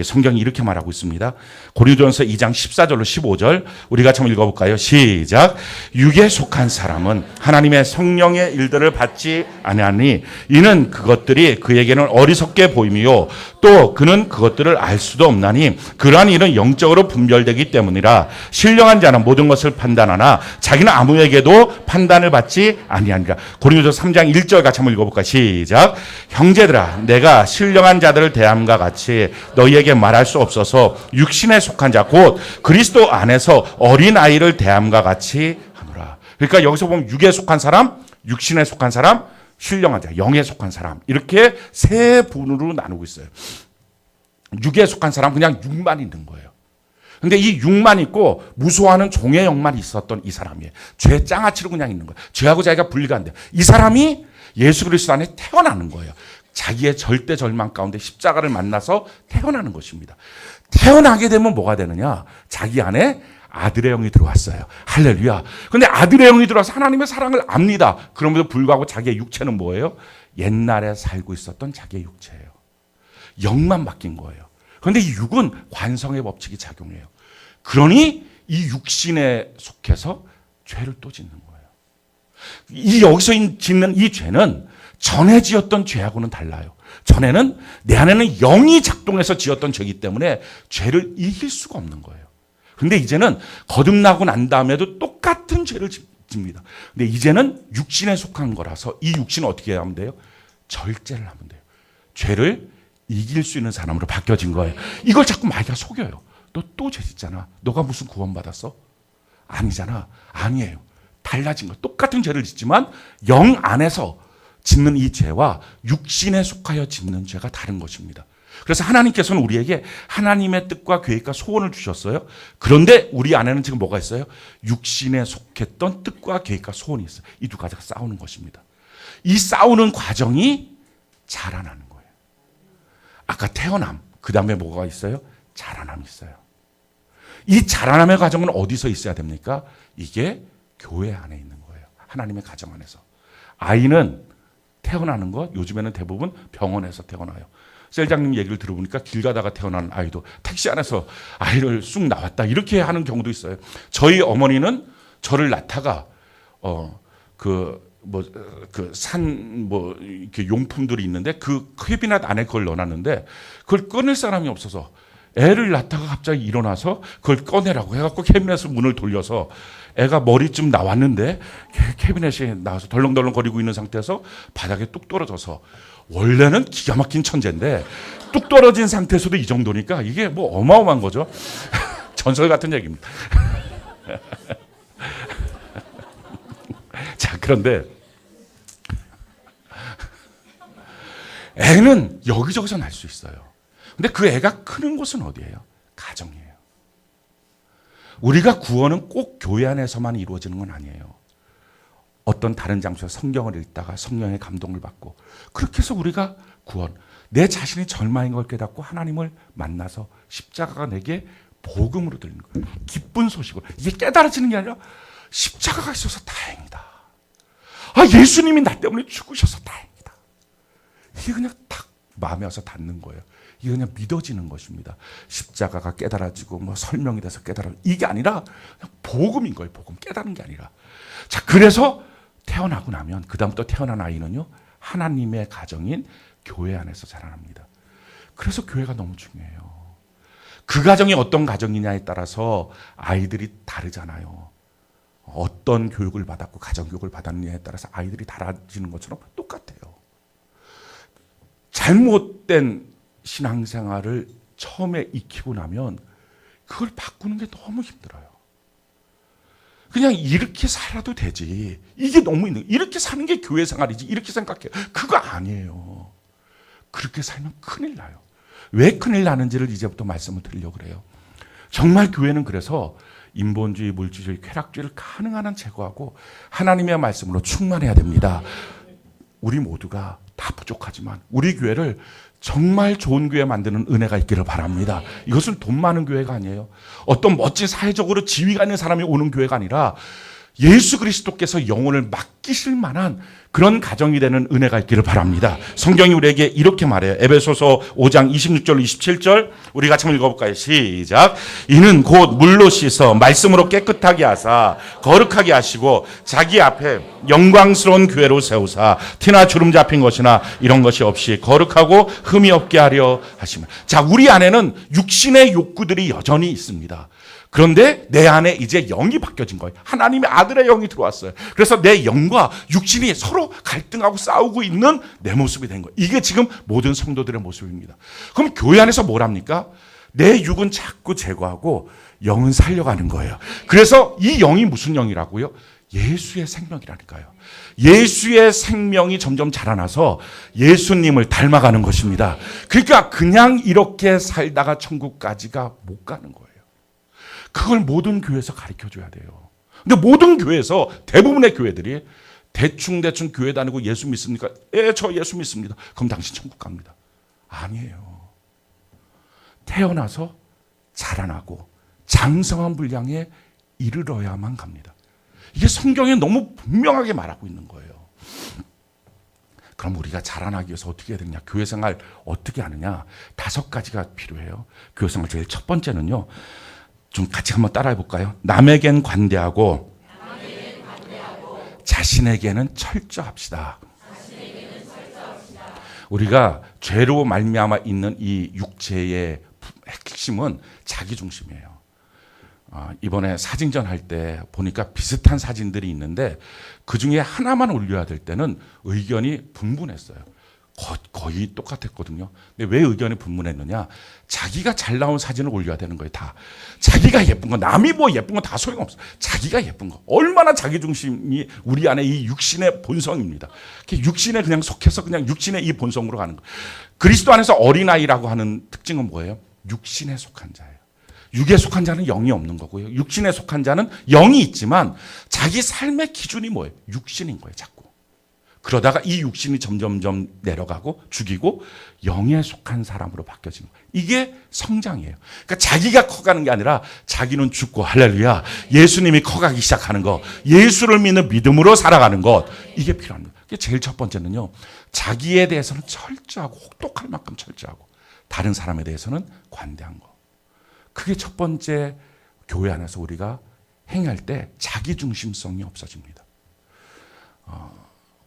성경이 이렇게 말하고 있습니다. 고린도전서 2장 14절로 15절 우리 같이 한번 읽어볼까요? 시작. 육에 속한 사람은 하나님의 성령의 일들을 받지 아니하니 이는 그것들이 그에게는 어리석게 보임이요 또 그는 그것들을 알 수도 없나니 그러한 일은 영적으로 분별되기 때문이라. 신령한 자는 모든 것을 판단하나 자기는 아무에게도 판단을 받지 아니하니라. 고린도전서 3장 1절 같이 한번 읽어볼까요? 시작. 형제들아 내가 신령한 자들을 대함과 같이 너희에게 말할 수 없어서 육신에 속한 자 곧 그리스도 안에서 어린 아이를 대함과 같이 하노라. 그러니까 여기서 보면 육에 속한 사람, 육신에 속한 사람, 신령한 자, 영에 속한 사람 이렇게 세 분으로 나누고 있어요. 육에 속한 사람 그냥 육만 있는 거예요. 근데 이 육만 있고 무서워하는 종의 영만 있었던 이 사람이에요. 죄 장아찌로 그냥 있는 거예요. 죄하고 자기가 분리가 안 돼요. 이 사람이 예수 그리스도 안에 태어나는 거예요. 자기의 절대 절망 가운데 십자가를 만나서 태어나는 것입니다. 태어나게 되면 뭐가 되느냐? 자기 안에 아들의 영이 들어왔어요. 할렐루야. 근데 아들의 영이 들어와서 하나님의 사랑을 압니다. 그럼에도 불구하고 자기의 육체는 뭐예요? 옛날에 살고 있었던 자기의 육체예요. 영만 바뀐 거예요. 그런데 이 육은 관성의 법칙이 작용해요. 그러니 이 육신에 속해서 죄를 또 짓는 거예요. 이 여기서 짓는 이 죄는 전에 지었던 죄하고는 달라요. 전에는 내 안에는 영이 작동해서 지었던 죄이기 때문에 죄를 이길 수가 없는 거예요. 근데 이제는 거듭나고 난 다음에도 똑같은 죄를 짓습니다. 근데 이제는 육신에 속한 거라서 이 육신은 어떻게 하면 돼요? 절제를 하면 돼요. 죄를 이길 수 있는 사람으로 바뀌어진 거예요. 이걸 자꾸 마귀가 속여요. 너 또 죄 짓잖아. 너가 무슨 구원받았어? 아니잖아. 아니에요. 달라진 거예요. 똑같은 죄를 짓지만 영 안에서 짓는 이 죄와 육신에 속하여 짓는 죄가 다른 것입니다. 그래서 하나님께서는 우리에게 하나님의 뜻과 계획과 소원을 주셨어요. 그런데 우리 안에는 지금 뭐가 있어요? 육신에 속했던 뜻과 계획과 소원이 있어요. 이 두 가지가 싸우는 것입니다. 이 싸우는 과정이 자라나는 거예요. 아까 태어남, 그 다음에 뭐가 있어요? 자라남이 있어요. 이 자라남의 과정은 어디서 있어야 됩니까? 이게 교회 안에 있는 거예요. 하나님의 가정 안에서. 아이는 태어나는 것 요즘에는 대부분 병원에서 태어나요. 셀장님 얘기를 들어보니까 길 가다가 태어난 아이도 택시 안에서 아이를 쑥 나왔다 이렇게 하는 경우도 있어요. 저희 어머니는 저를 낳다가 이렇게 용품들이 있는데 그 캐비넷 안에 그걸 넣어놨는데 그걸 꺼낼 사람이 없어서 애를 낳다가 갑자기 일어나서 그걸 꺼내라고 해갖고 캐비넷을 문을 돌려서 애가 머리쯤 나왔는데 캐비넷이 나와서 덜렁덜렁 거리고 있는 상태에서 바닥에 뚝 떨어져서 원래는 기가 막힌 천재인데 뚝 떨어진 상태에서도 이 정도니까 이게 뭐 어마어마한 거죠. 전설 같은 얘기입니다. 자, 그런데 애는 여기저기서 날 수 있어요. 근데 그 애가 크는 곳은 어디예요? 가정이에요. 우리가 구원은 꼭 교회 안에서만 이루어지는 건 아니에요. 어떤 다른 장소에서 성경을 읽다가 성령의 감동을 받고 그렇게 해서 우리가 구원, 내 자신이 절망인 걸 깨닫고 하나님을 만나서 십자가가 내게 복음으로 들리는 거예요. 기쁜 소식으로. 이게 깨달아지는 게 아니라 십자가가 있어서 다행이다. 아, 예수님이 나 때문에 죽으셔서 다행이다. 이게 그냥 딱 마음에 와서 닿는 거예요. 이게 그냥 믿어지는 것입니다. 십자가가 깨달아지고 뭐 설명이 돼서 깨달아지고 이게 아니라 그냥 복음인 거예요. 복음. 깨달은 게 아니라. 자, 그래서 태어나고 나면 그 다음부터 태어난 아이는요. 하나님의 가정인 교회 안에서 자라납니다. 그래서 교회가 너무 중요해요. 그 가정이 어떤 가정이냐에 따라서 아이들이 다르잖아요. 어떤 교육을 받았고 가정교육을 받았느냐에 따라서 아이들이 달라지는 것처럼 똑같아요. 잘못된 신앙생활을 처음에 익히고 나면 그걸 바꾸는 게 너무 힘들어요. 그냥 이렇게 살아도 되지. 이게 너무 있는. 이렇게 사는 게 교회 생활이지. 이렇게 생각해요. 그거 아니에요. 그렇게 살면 큰일 나요. 왜 큰일 나는지를 이제부터 말씀을 드리려고 그래요. 정말 교회는 그래서 인본주의, 물질주의, 쾌락주의를 가능한 한 제거하고 하나님의 말씀으로 충만해야 됩니다. 우리 모두가 다 부족하지만 우리 교회를 정말 좋은 교회 만드는 은혜가 있기를 바랍니다. 이것은 돈 많은 교회가 아니에요. 어떤 멋진 사회적으로 지위가 있는 사람이 오는 교회가 아니라 예수 그리스도께서 영혼을 맡기실 만한 그런 가정이 되는 은혜가 있기를 바랍니다. 성경이 우리에게 이렇게 말해요. 에베소서 5장 26절 27절 우리 같이 한번 읽어볼까요? 시작. 이는 곧 물로 씻어 말씀으로 깨끗하게 하사 거룩하게 하시고 자기 앞에 영광스러운 교회로 세우사 티나 주름 잡힌 것이나 이런 것이 없이 거룩하고 흠이 없게 하려 하시면. 자, 우리 안에는 육신의 욕구들이 여전히 있습니다. 그런데 내 안에 이제 영이 바뀌어진 거예요. 하나님의 아들의 영이 들어왔어요. 그래서 내 영과 육신이 서로 갈등하고 싸우고 있는 내 모습이 된 거예요. 이게 지금 모든 성도들의 모습입니다. 그럼 교회 안에서 뭘 합니까? 내 육은 자꾸 제거하고 영은 살려가는 거예요. 그래서 이 영이 무슨 영이라고요? 예수의 생명이라니까요. 예수의 생명이 점점 자라나서 예수님을 닮아가는 것입니다. 그러니까 그냥 이렇게 살다가 천국까지가 못 가는 거예요. 그걸 모든 교회에서 가르쳐줘야 돼요. 근데 모든 교회에서 대부분의 교회들이 대충 교회 다니고 예수 믿습니까? 예, 저 예수 믿습니다. 그럼 당신 천국 갑니다. 아니에요. 태어나서 자라나고 장성한 분량에 이르러야만 갑니다. 이게 성경에 너무 분명하게 말하고 있는 거예요. 그럼 우리가 자라나기 위해서 어떻게 해야 되느냐? 교회 생활 어떻게 하느냐? 5가지가 필요해요. 교회 생활 제일 첫 번째는요. 좀 같이 한번 따라해 볼까요? 남에겐 관대하고 자신에게는 철저합시다. 우리가 죄로 말미암아 있는 이 육체의 핵심은 자기중심이에요. 이번에 사진전 할 때 보니까 비슷한 사진들이 있는데 그중에 하나만 올려야 될 때는 의견이 분분했어요. 거의 똑같았거든요. 근데 왜 의견이 분분했느냐? 자기가 잘 나온 사진을 올려야 되는 거예요. 다 자기가 예쁜 거, 남이 뭐 예쁜 거 다 소용없어. 자기가 예쁜 거. 얼마나 자기중심이 우리 안에 이 육신의 본성입니다. 육신에 그냥 속해서 그냥 육신의 이 본성으로 가는 거. 그리스도 안에서 어린아이라고 하는 특징은 뭐예요? 육신에 속한 자예요. 육에 속한 자는 영이 없는 거고요. 육신에 속한 자는 영이 있지만 자기 삶의 기준이 뭐예요? 육신인 거예요. 자꾸. 그러다가 이 육신이 점점점 내려가고 죽이고 영에 속한 사람으로 바뀌어지는 거예요. 이게 성장이에요. 그러니까 자기가 커가는 게 아니라 자기는 죽고 할렐루야. 예수님이 커가기 시작하는 거. 예수를 믿는 믿음으로 살아가는 것. 이게 필요합니다. 제일 첫 번째는요. 자기에 대해서는 철저하고 혹독할 만큼 철저하고 다른 사람에 대해서는 관대한 거. 그게 첫 번째 교회 안에서 우리가 행할 때 자기중심성이 없어집니다.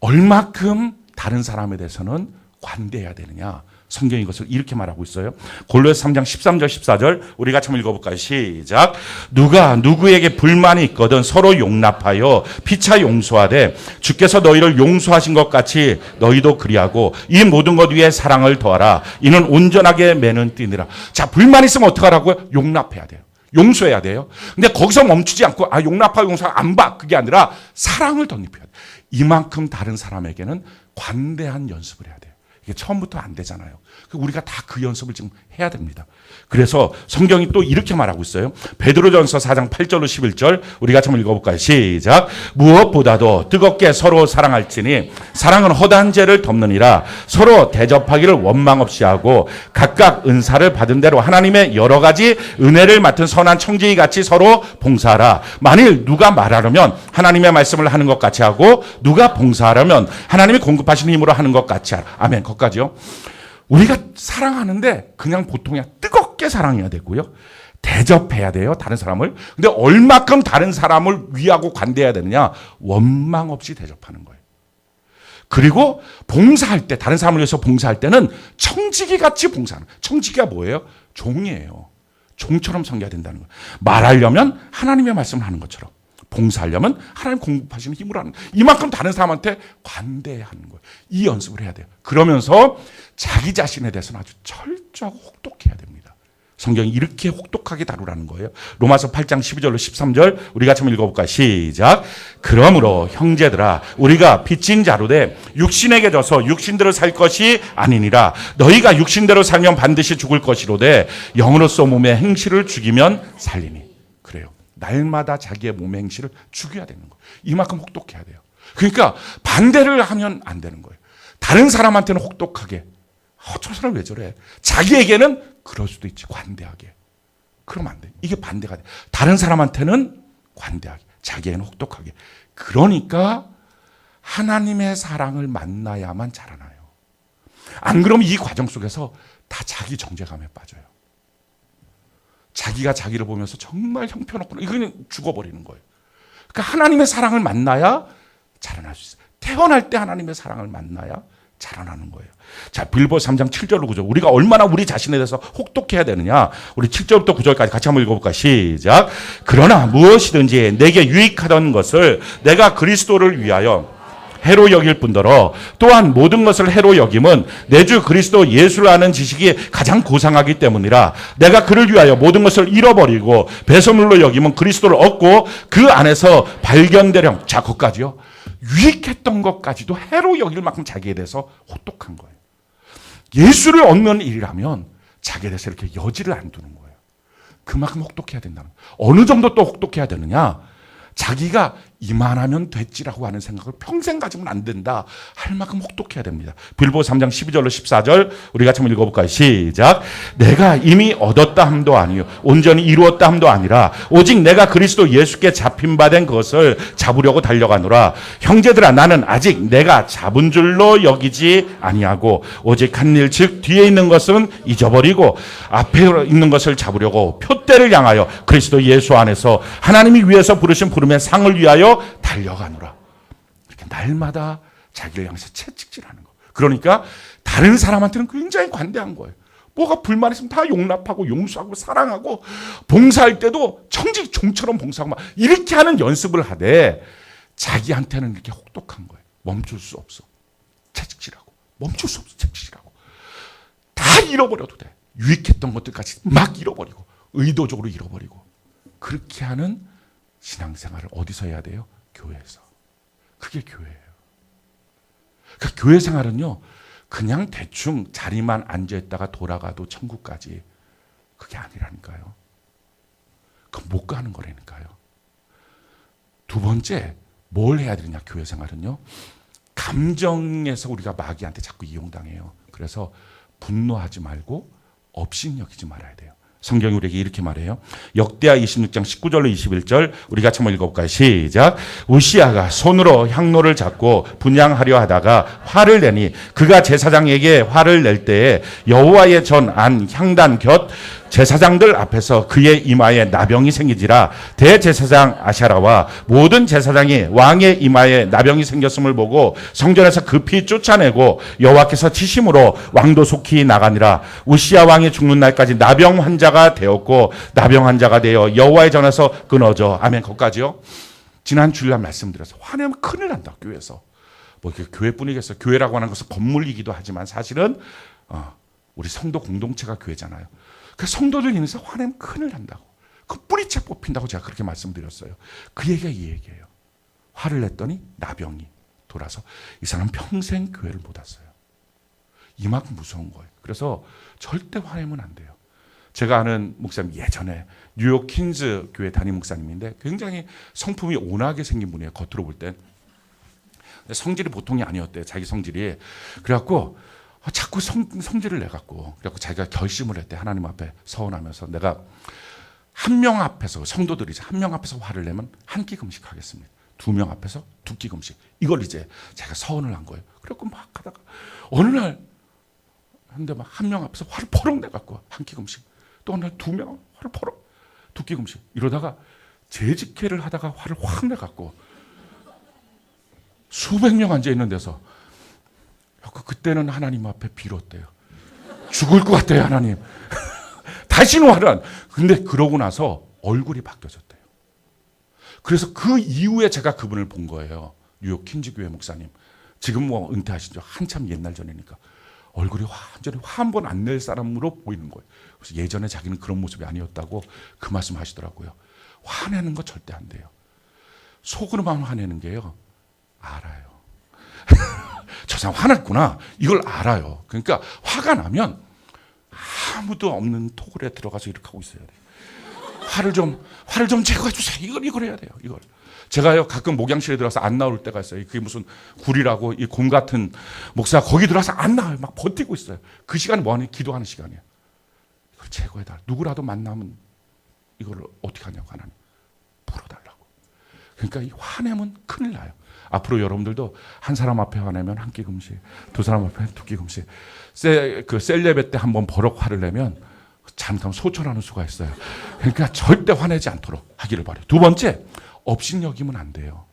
얼마큼 다른 사람에 대해서는 관대해야 되느냐. 성경이 이것을 이렇게 말하고 있어요. 골로새 3장 13절 14절 우리 같이 한번 읽어볼까요? 시작. 누가 누구에게 불만이 있거든 서로 용납하여 피차 용서하되 주께서 너희를 용서하신 것 같이 너희도 그리하고 이 모든 것 위에 사랑을 더하라. 이는 온전하게 매는 띠니라. 자, 불만 있으면 어떡하라고요? 용납해야 돼요. 용서해야 돼요. 근데 거기서 멈추지 않고 용납하고 용서 안 봐. 그게 아니라 사랑을 덧입혀야 돼요. 이만큼 다른 사람에게는 관대한 연습을 해야 돼요. 이게 처음부터 안 되잖아요. 우리가 다 그 연습을 지금 해야 됩니다. 그래서 성경이 또 이렇게 말하고 있어요. 베드로전서 4장 8절로 11절 우리 같이 한번 읽어볼까요? 시작. 무엇보다도 뜨겁게 서로 사랑할지니 사랑은 허다한 죄를 덮느니라. 서로 대접하기를 원망 없이 하고 각각 은사를 받은 대로 하나님의 여러 가지 은혜를 맡은 선한 청지기 같이 서로 봉사하라. 만일 누가 말하려면 하나님의 말씀을 하는 것 같이 하고 누가 봉사하려면 하나님이 공급하시는 힘으로 하는 것 같이 하라. 아멘. 거기까지요. 우리가 사랑하는데 그냥 보통이야 뜨겁게 사랑해야 되고요. 대접해야 돼요. 다른 사람을. 근데 얼마큼 다른 사람을 위하고 관대해야 되느냐. 원망 없이 대접하는 거예요. 그리고 봉사할 때 다른 사람을 위해서 봉사할 때는 청지기 같이 봉사하는 거예요. 청지기가 뭐예요? 종이에요. 종처럼 섬겨야 된다는 거예요. 말하려면 하나님의 말씀을 하는 것처럼. 봉사하려면 하나님 공급하시는 힘으로 하는 거예요. 이만큼 다른 사람한테 관대해야 하는 거예요. 이 연습을 해야 돼요. 그러면서 자기 자신에 대해서는 아주 철저하고 혹독해야 됩니다. 성경이 이렇게 혹독하게 다루라는 거예요. 로마서 8장 12절로 13절 우리 같이 한번 읽어볼까요? 시작. 그러므로 형제들아 우리가 빚진 자로되 육신에게 져서 육신대로 살 것이 아니니라. 너희가 육신대로 살면 반드시 죽을 것이로되 영으로서 몸의 행실을 죽이면 살리니. 그래요. 날마다 자기의 몸의 행실을 죽여야 되는 거예요. 이만큼 혹독해야 돼요. 그러니까 반대를 하면 안 되는 거예요. 다른 사람한테는 혹독하게, 저 사람 왜 저래? 자기에게는 그럴 수도 있지, 관대하게. 그러면 안 돼. 이게 반대가 돼. 다른 사람한테는 관대하게, 자기에게는 혹독하게. 그러니까 하나님의 사랑을 만나야만 자라나요. 안 그러면 이 과정 속에서 다 자기 정죄감에 빠져요. 자기가 자기를 보면서 정말 형편없구나. 이거는 죽어버리는 거예요. 그러니까 하나님의 사랑을 만나야 자라날 수 있어요. 태어날 때 하나님의 사랑을 만나야 자라나는 거예요. 자, 빌보서 3장 7절로 9절. 우리가 얼마나 우리 자신에 대해서 혹독해야 되느냐. 우리 7절부터 9절까지 같이 한번 읽어볼까요? 시작. 그러나 무엇이든지 내게 유익하던 것을 내가 그리스도를 위하여 해로 여길 뿐더러 또한 모든 것을 해로 여김은 내 주 그리스도 예수를 아는 지식이 가장 고상하기 때문이라. 내가 그를 위하여 모든 것을 잃어버리고 배설물로 여김은 그리스도를 얻고 그 안에서 발견되렴. 자, 그것까지요. 유익했던 것까지도 해로 여길 만큼 자기에 대해서 혹독한 거예요. 예수를 얻는 일이라면 자기에 대해서 이렇게 여지를 안 두는 거예요. 그만큼 혹독해야 된다는 거예요. 어느 정도 또 혹독해야 되느냐. 자기가 이만하면 됐지라고 하는 생각을 평생 가지면 안 된다 할 만큼 혹독해야 됩니다. 빌보서 3장 12절로 14절 우리 같이 한번 읽어볼까요? 시작. 내가 이미 얻었다 함도 아니요 온전히 이루었다 함도 아니라 오직 내가 그리스도 예수께 잡힌 바 된 것을 잡으려고 달려가노라. 형제들아, 나는 아직 내가 잡은 줄로 여기지 아니하고 오직 한 일 즉 뒤에 있는 것은 잊어버리고 앞에 있는 것을 잡으려고 표대를 향하여 그리스도 예수 안에서 하나님이 위에서 부르신 부름의 상을 위하여 달려가노라. 이렇게 날마다 자기를 향해서 채찍질하는 거. 그러니까 다른 사람한테는 굉장히 관대한 거예요. 뭐가 불만 있으면 다 용납하고 용서하고 사랑하고 봉사할 때도 청직 종처럼 봉사하고 막 이렇게 하는 연습을 하되 자기한테는 이렇게 혹독한 거예요. 멈출 수 없어. 채찍질하고 멈출 수 없어. 채찍질하고 다 잃어버려도 돼. 유익했던 것들까지 막 잃어버리고 의도적으로 잃어버리고 그렇게 하는 신앙생활을 어디서 해야 돼요? 교회에서. 그게 교회예요. 그러니까 교회 생활은요, 그냥 대충 자리만 앉아있다가 돌아가도 천국까지 그게 아니라니까요. 그건 못 가는 거라니까요. 두 번째, 뭘 해야 되느냐, 교회 생활은요. 감정에서 우리가 마귀한테 자꾸 이용당해요. 그래서 분노하지 말고 업신여기지 말아야 돼요. 성경이 우리에게 이렇게 말해요. 역대하 26장 19절로 21절 우리 같이 한번 읽어볼까요? 시작. 우시아가 손으로 향로를 잡고 분향하려 하다가 화를 내니 그가 제사장에게 화를 낼 때에 여호와의 전 안 향단 곁 제사장들 앞에서 그의 이마에 나병이 생기지라. 대제사장 아샤라와 모든 제사장이 왕의 이마에 나병이 생겼음을 보고 성전에서 급히 쫓아내고 여호와께서 치심으로 왕도 속히 나가니라. 우시아 왕이 죽는 날까지 나병 환자가 되었고 나병 환자가 되어 여호와의 전에서 끊어져. 아멘. 거기까지요. 지난 주일날 말씀드려서 화내면 큰일 난다. 교회에서. 뭐 교회뿐이겠어요. 교회라고 하는 것은 건물이기도 하지만 사실은 우리 성도 공동체가 교회잖아요. 그 성도들 인해서 화내면 큰일 난다고. 그 뿌리채 뽑힌다고 제가 그렇게 말씀드렸어요. 그 얘기가 이 얘기예요. 화를 냈더니 나병이 돌아서 이 사람 평생 교회를 못 왔어요. 이만큼 무서운 거예요. 그래서 절대 화내면 안 돼요. 제가 아는 목사님 예전에 뉴욕 퀸즈 교회 담임 목사님인데 굉장히 성품이 온화하게 생긴 분이에요. 겉으로 볼 땐. 근데 성질이 보통이 아니었대요. 자기 성질이. 그래갖고 자꾸 성질을 내갖고 그래갖고 자기가 결심을 했대. 하나님 앞에 서원하면서 내가 한 명 앞에서 성도들이지 한 명 앞에서 화를 내면 한 끼금씩 하겠습니다. 2명 앞에서 2끼금씩. 이걸 이제 자기가 서원을 한 거예요. 그래갖고 막 하다가 어느 날 근데 막 한 명 앞에서 화를 퍼럭 내갖고 한 끼금씩. 또 어느 날 2명 화를 퍼럭 2끼금씩. 이러다가 재직회를 하다가 화를 확 내갖고 수백 명 앉아 있는 데서 그때는 하나님 앞에 빌었대요. 죽을 것 같아요, 하나님. 다시는 화를 안. 근데 그러고 나서 얼굴이 바뀌어졌대요. 그래서 그 이후에 제가 그분을 본 거예요. 뉴욕 퀸즈 교회 목사님. 지금 뭐 은퇴하신 지 한참 옛날 전이니까 얼굴이 완전히 화 한 번 안 낼 사람으로 보이는 거예요. 그래서 예전에 자기는 그런 모습이 아니었다고 그 말씀 하시더라고요. 화내는 거 절대 안 돼요. 속으로만 화내는 게요. 알아요. 저 사람 화났구나. 이걸 알아요. 그러니까 화가 나면 아무도 없는 토굴에 들어가서 이렇게 하고 있어야 돼요. 화를 좀 제거해 주세요. 이걸 해야 돼요. 이걸. 제가요 가끔 목양실에 들어가서 안 나올 때가 있어요. 그게 무슨 굴이라고 이 곰 같은 목사가 거기 들어가서 안 나와요. 막 버티고 있어요. 그 시간은 뭐하니? 기도하는 시간이에요. 이걸 제거해달라. 누구라도 만나면 이걸 어떻게 하냐고 하나님. 풀어달라고. 그러니까 이 화내면 큰일 나요. 앞으로 여러분들도 한 사람 앞에 화내면 한 끼 금식, 두 사람 앞에 두 끼 금식. 셀 예배 때 한번 버럭 화를 내면 잘못하면 소천하는 수가 있어요. 그러니까 절대 화내지 않도록 하기를 바래요. 두 번째, 업신여기면 안 돼요.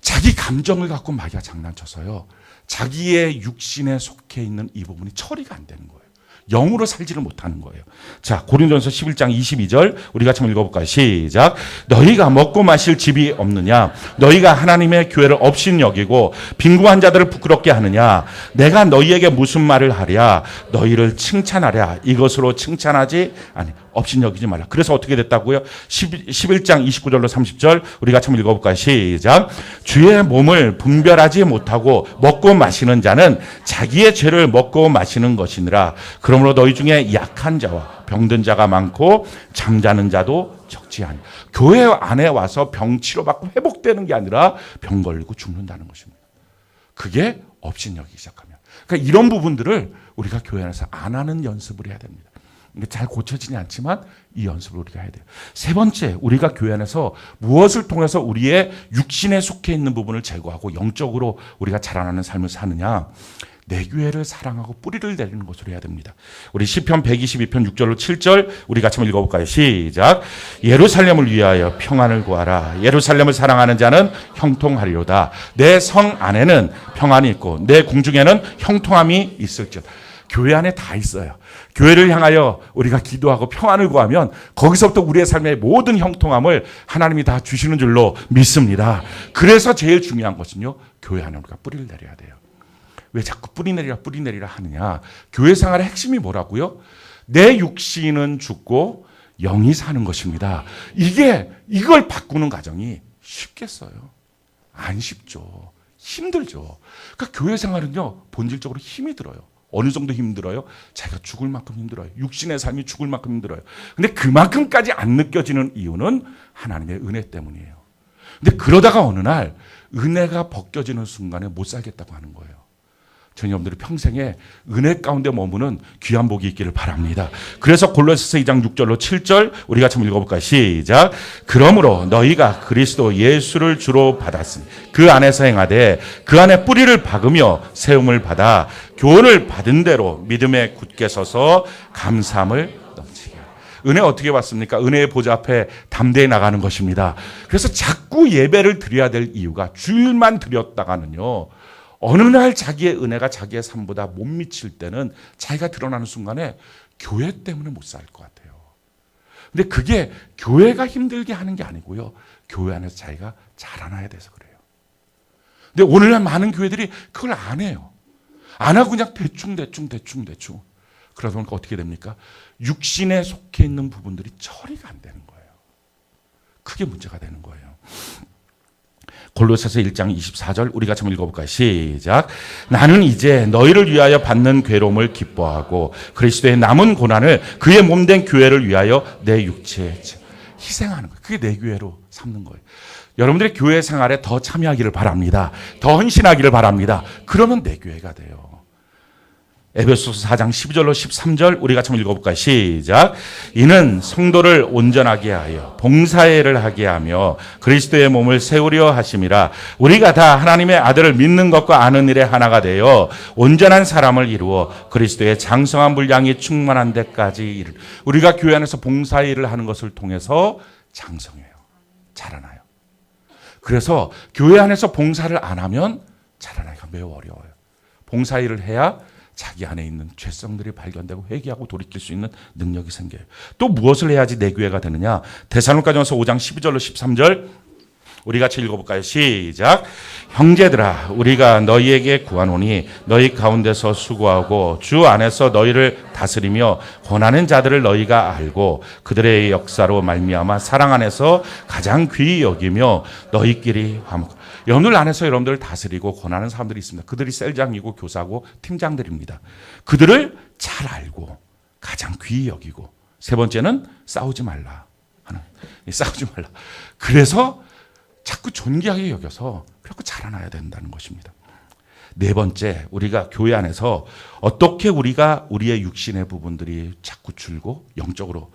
자기 감정을 갖고 마귀가 장난쳐서요. 자기의 육신에 속해 있는 이 부분이 처리가 안 되는 거예요. 영으로 살지를 못하는 거예요. 자, 고린도전서 11장 22절 우리 같이 한번 읽어볼까요? 시작. 너희가 먹고 마실 집이 없느냐? 너희가 하나님의 교회를 업신 여기고 빈궁한 자들을 부끄럽게 하느냐? 내가 너희에게 무슨 말을 하랴? 너희를 칭찬하랴? 이것으로 칭찬하지 아니. 업신 여기지 말라. 그래서 어떻게 됐다고요? 11장 29절로 30절 우리 같이 한번 읽어볼까요? 시작. 주의 몸을 분별하지 못하고 먹고 마시는 자는 자기의 죄를 먹고 마시는 것이니라. 그러므로 너희 중에 약한 자와 병든 자가 많고 잠자는 자도 적지 않아. 교회 안에 와서 병 치료받고 회복되는 게 아니라 병 걸리고 죽는다는 것입니다. 그게 업신 여기기 시작하면. 그러니까 이런 부분들을 우리가 교회 안에서 안 하는 연습을 해야 됩니다. 이게 잘 고쳐지지 않지만 이 연습을 우리가 해야 돼요. 세 번째, 우리가 교회 안에서 무엇을 통해서 우리의 육신에 속해 있는 부분을 제거하고 영적으로 우리가 자라나는 삶을 사느냐? 내 교회를 사랑하고 뿌리를 내리는 것으로 해야 됩니다. 우리 시편 122편 6절로 7절 우리 같이 한번 읽어볼까요? 시작. 예루살렘을 위하여 평안을 구하라. 예루살렘을 사랑하는 자는 형통하리로다. 내 성 안에는 평안이 있고 내 궁중에는 형통함이 있을지어다. 교회 안에 다 있어요. 교회를 향하여 우리가 기도하고 평안을 구하면 거기서부터 우리의 삶의 모든 형통함을 하나님이 다 주시는 줄로 믿습니다. 그래서 제일 중요한 것은요, 교회 안에 우리가 뿌리를 내려야 돼요. 왜 자꾸 뿌리 내리라 하느냐? 교회 생활의 핵심이 뭐라고요? 내 육신은 죽고 영이 사는 것입니다. 이걸 바꾸는 과정이 쉽겠어요? 안 쉽죠. 힘들죠. 그러니까 교회 생활은요, 본질적으로 힘이 들어요. 어느 정도 힘들어요? 자기가 죽을 만큼 힘들어요. 육신의 삶이 죽을 만큼 힘들어요. 근데 그만큼까지 안 느껴지는 이유는 하나님의 은혜 때문이에요. 근데 그러다가 어느 날 은혜가 벗겨지는 순간에 못 살겠다고 하는 거예요. 저희 여러분들이 평생에 은혜 가운데 머무는 귀한 복이 있기를 바랍니다. 그래서 골로새서 2장 6절로 7절 우리 같이 한번 읽어볼까요? 시작. 그러므로 너희가 그리스도 예수를 주로 받았으니 그 안에서 행하되 그 안에 뿌리를 박으며 세움을 받아 교훈을 받은 대로 믿음에 굳게 서서 감사함을 넘치게. 은혜 어떻게 받습니까? 은혜의 보좌 앞에 담대히 나가는 것입니다. 그래서 자꾸 예배를 드려야 될 이유가 주일만 드렸다가는요, 어느 날 자기의 은혜가 자기의 삶보다 못 미칠 때는 자기가 드러나는 순간에 교회 때문에 못 살 것 같아요. 근데 그게 교회가 힘들게 하는 게 아니고요. 교회 안에서 자기가 자라나야 돼서 그래요. 근데 오늘날 많은 교회들이 그걸 안 해요. 안 하고 그냥 대충. 그러다 보니까 어떻게 됩니까? 육신에 속해 있는 부분들이 처리가 안 되는 거예요. 그게 문제가 되는 거예요. 골로새서 1장 24절 우리 같이 한번 읽어볼까요? 시작. 나는 이제 너희를 위하여 받는 괴로움을 기뻐하고 그리스도의 남은 고난을 그의 몸된 교회를 위하여 내 육체에 희생하는 거예요. 그게 내 교회로 삼는 거예요. 여러분들의 교회 생활에 더 참여하기를 바랍니다. 더 헌신하기를 바랍니다. 그러면 내 교회가 돼요. 에베소서 4장 12절로 13절 우리 같이 한번 읽어볼까요? 시작. 이는 성도를 온전하게 하여 봉사회를 하게 하며 그리스도의 몸을 세우려 하심이라. 우리가 다 하나님의 아들을 믿는 것과 아는 일에 하나가 되어 온전한 사람을 이루어 그리스도의 장성한 분량이 충만한 데까지 우리가 교회 안에서 봉사회를 하는 것을 통해서 장성해요. 자라나요. 그래서 교회 안에서 봉사를 안 하면 자라나기가 매우 어려워요. 봉사일을 해야 자기 안에 있는 죄성들이 발견되고 회개하고 돌이킬 수 있는 능력이 생겨요. 또 무엇을 해야지 내 교회가 되느냐? 데살로니가전서 5장 12절로 13절 우리 같이 읽어볼까요? 시작. 형제들아, 우리가 너희에게 구하노니 너희 가운데서 수고하고 주 안에서 너희를 다스리며 권하는 자들을 너희가 알고 그들의 역사로 말미암아 사랑 안에서 가장 귀히 여기며 너희끼리 화목. 여러분들 안에서 여러분들을 다스리고 권하는 사람들이 있습니다. 그들이 셀장이고 교사고 팀장들입니다. 그들을 잘 알고 가장 귀히 여기고 세 번째는 싸우지 말라. 하는, 싸우지 말라. 그래서 자꾸 존귀하게 여겨서 그렇게 자라나야 된다는 것입니다. 네 번째, 우리가 교회 안에서 어떻게 우리가 우리의 육신의 부분들이 자꾸 줄고 영적으로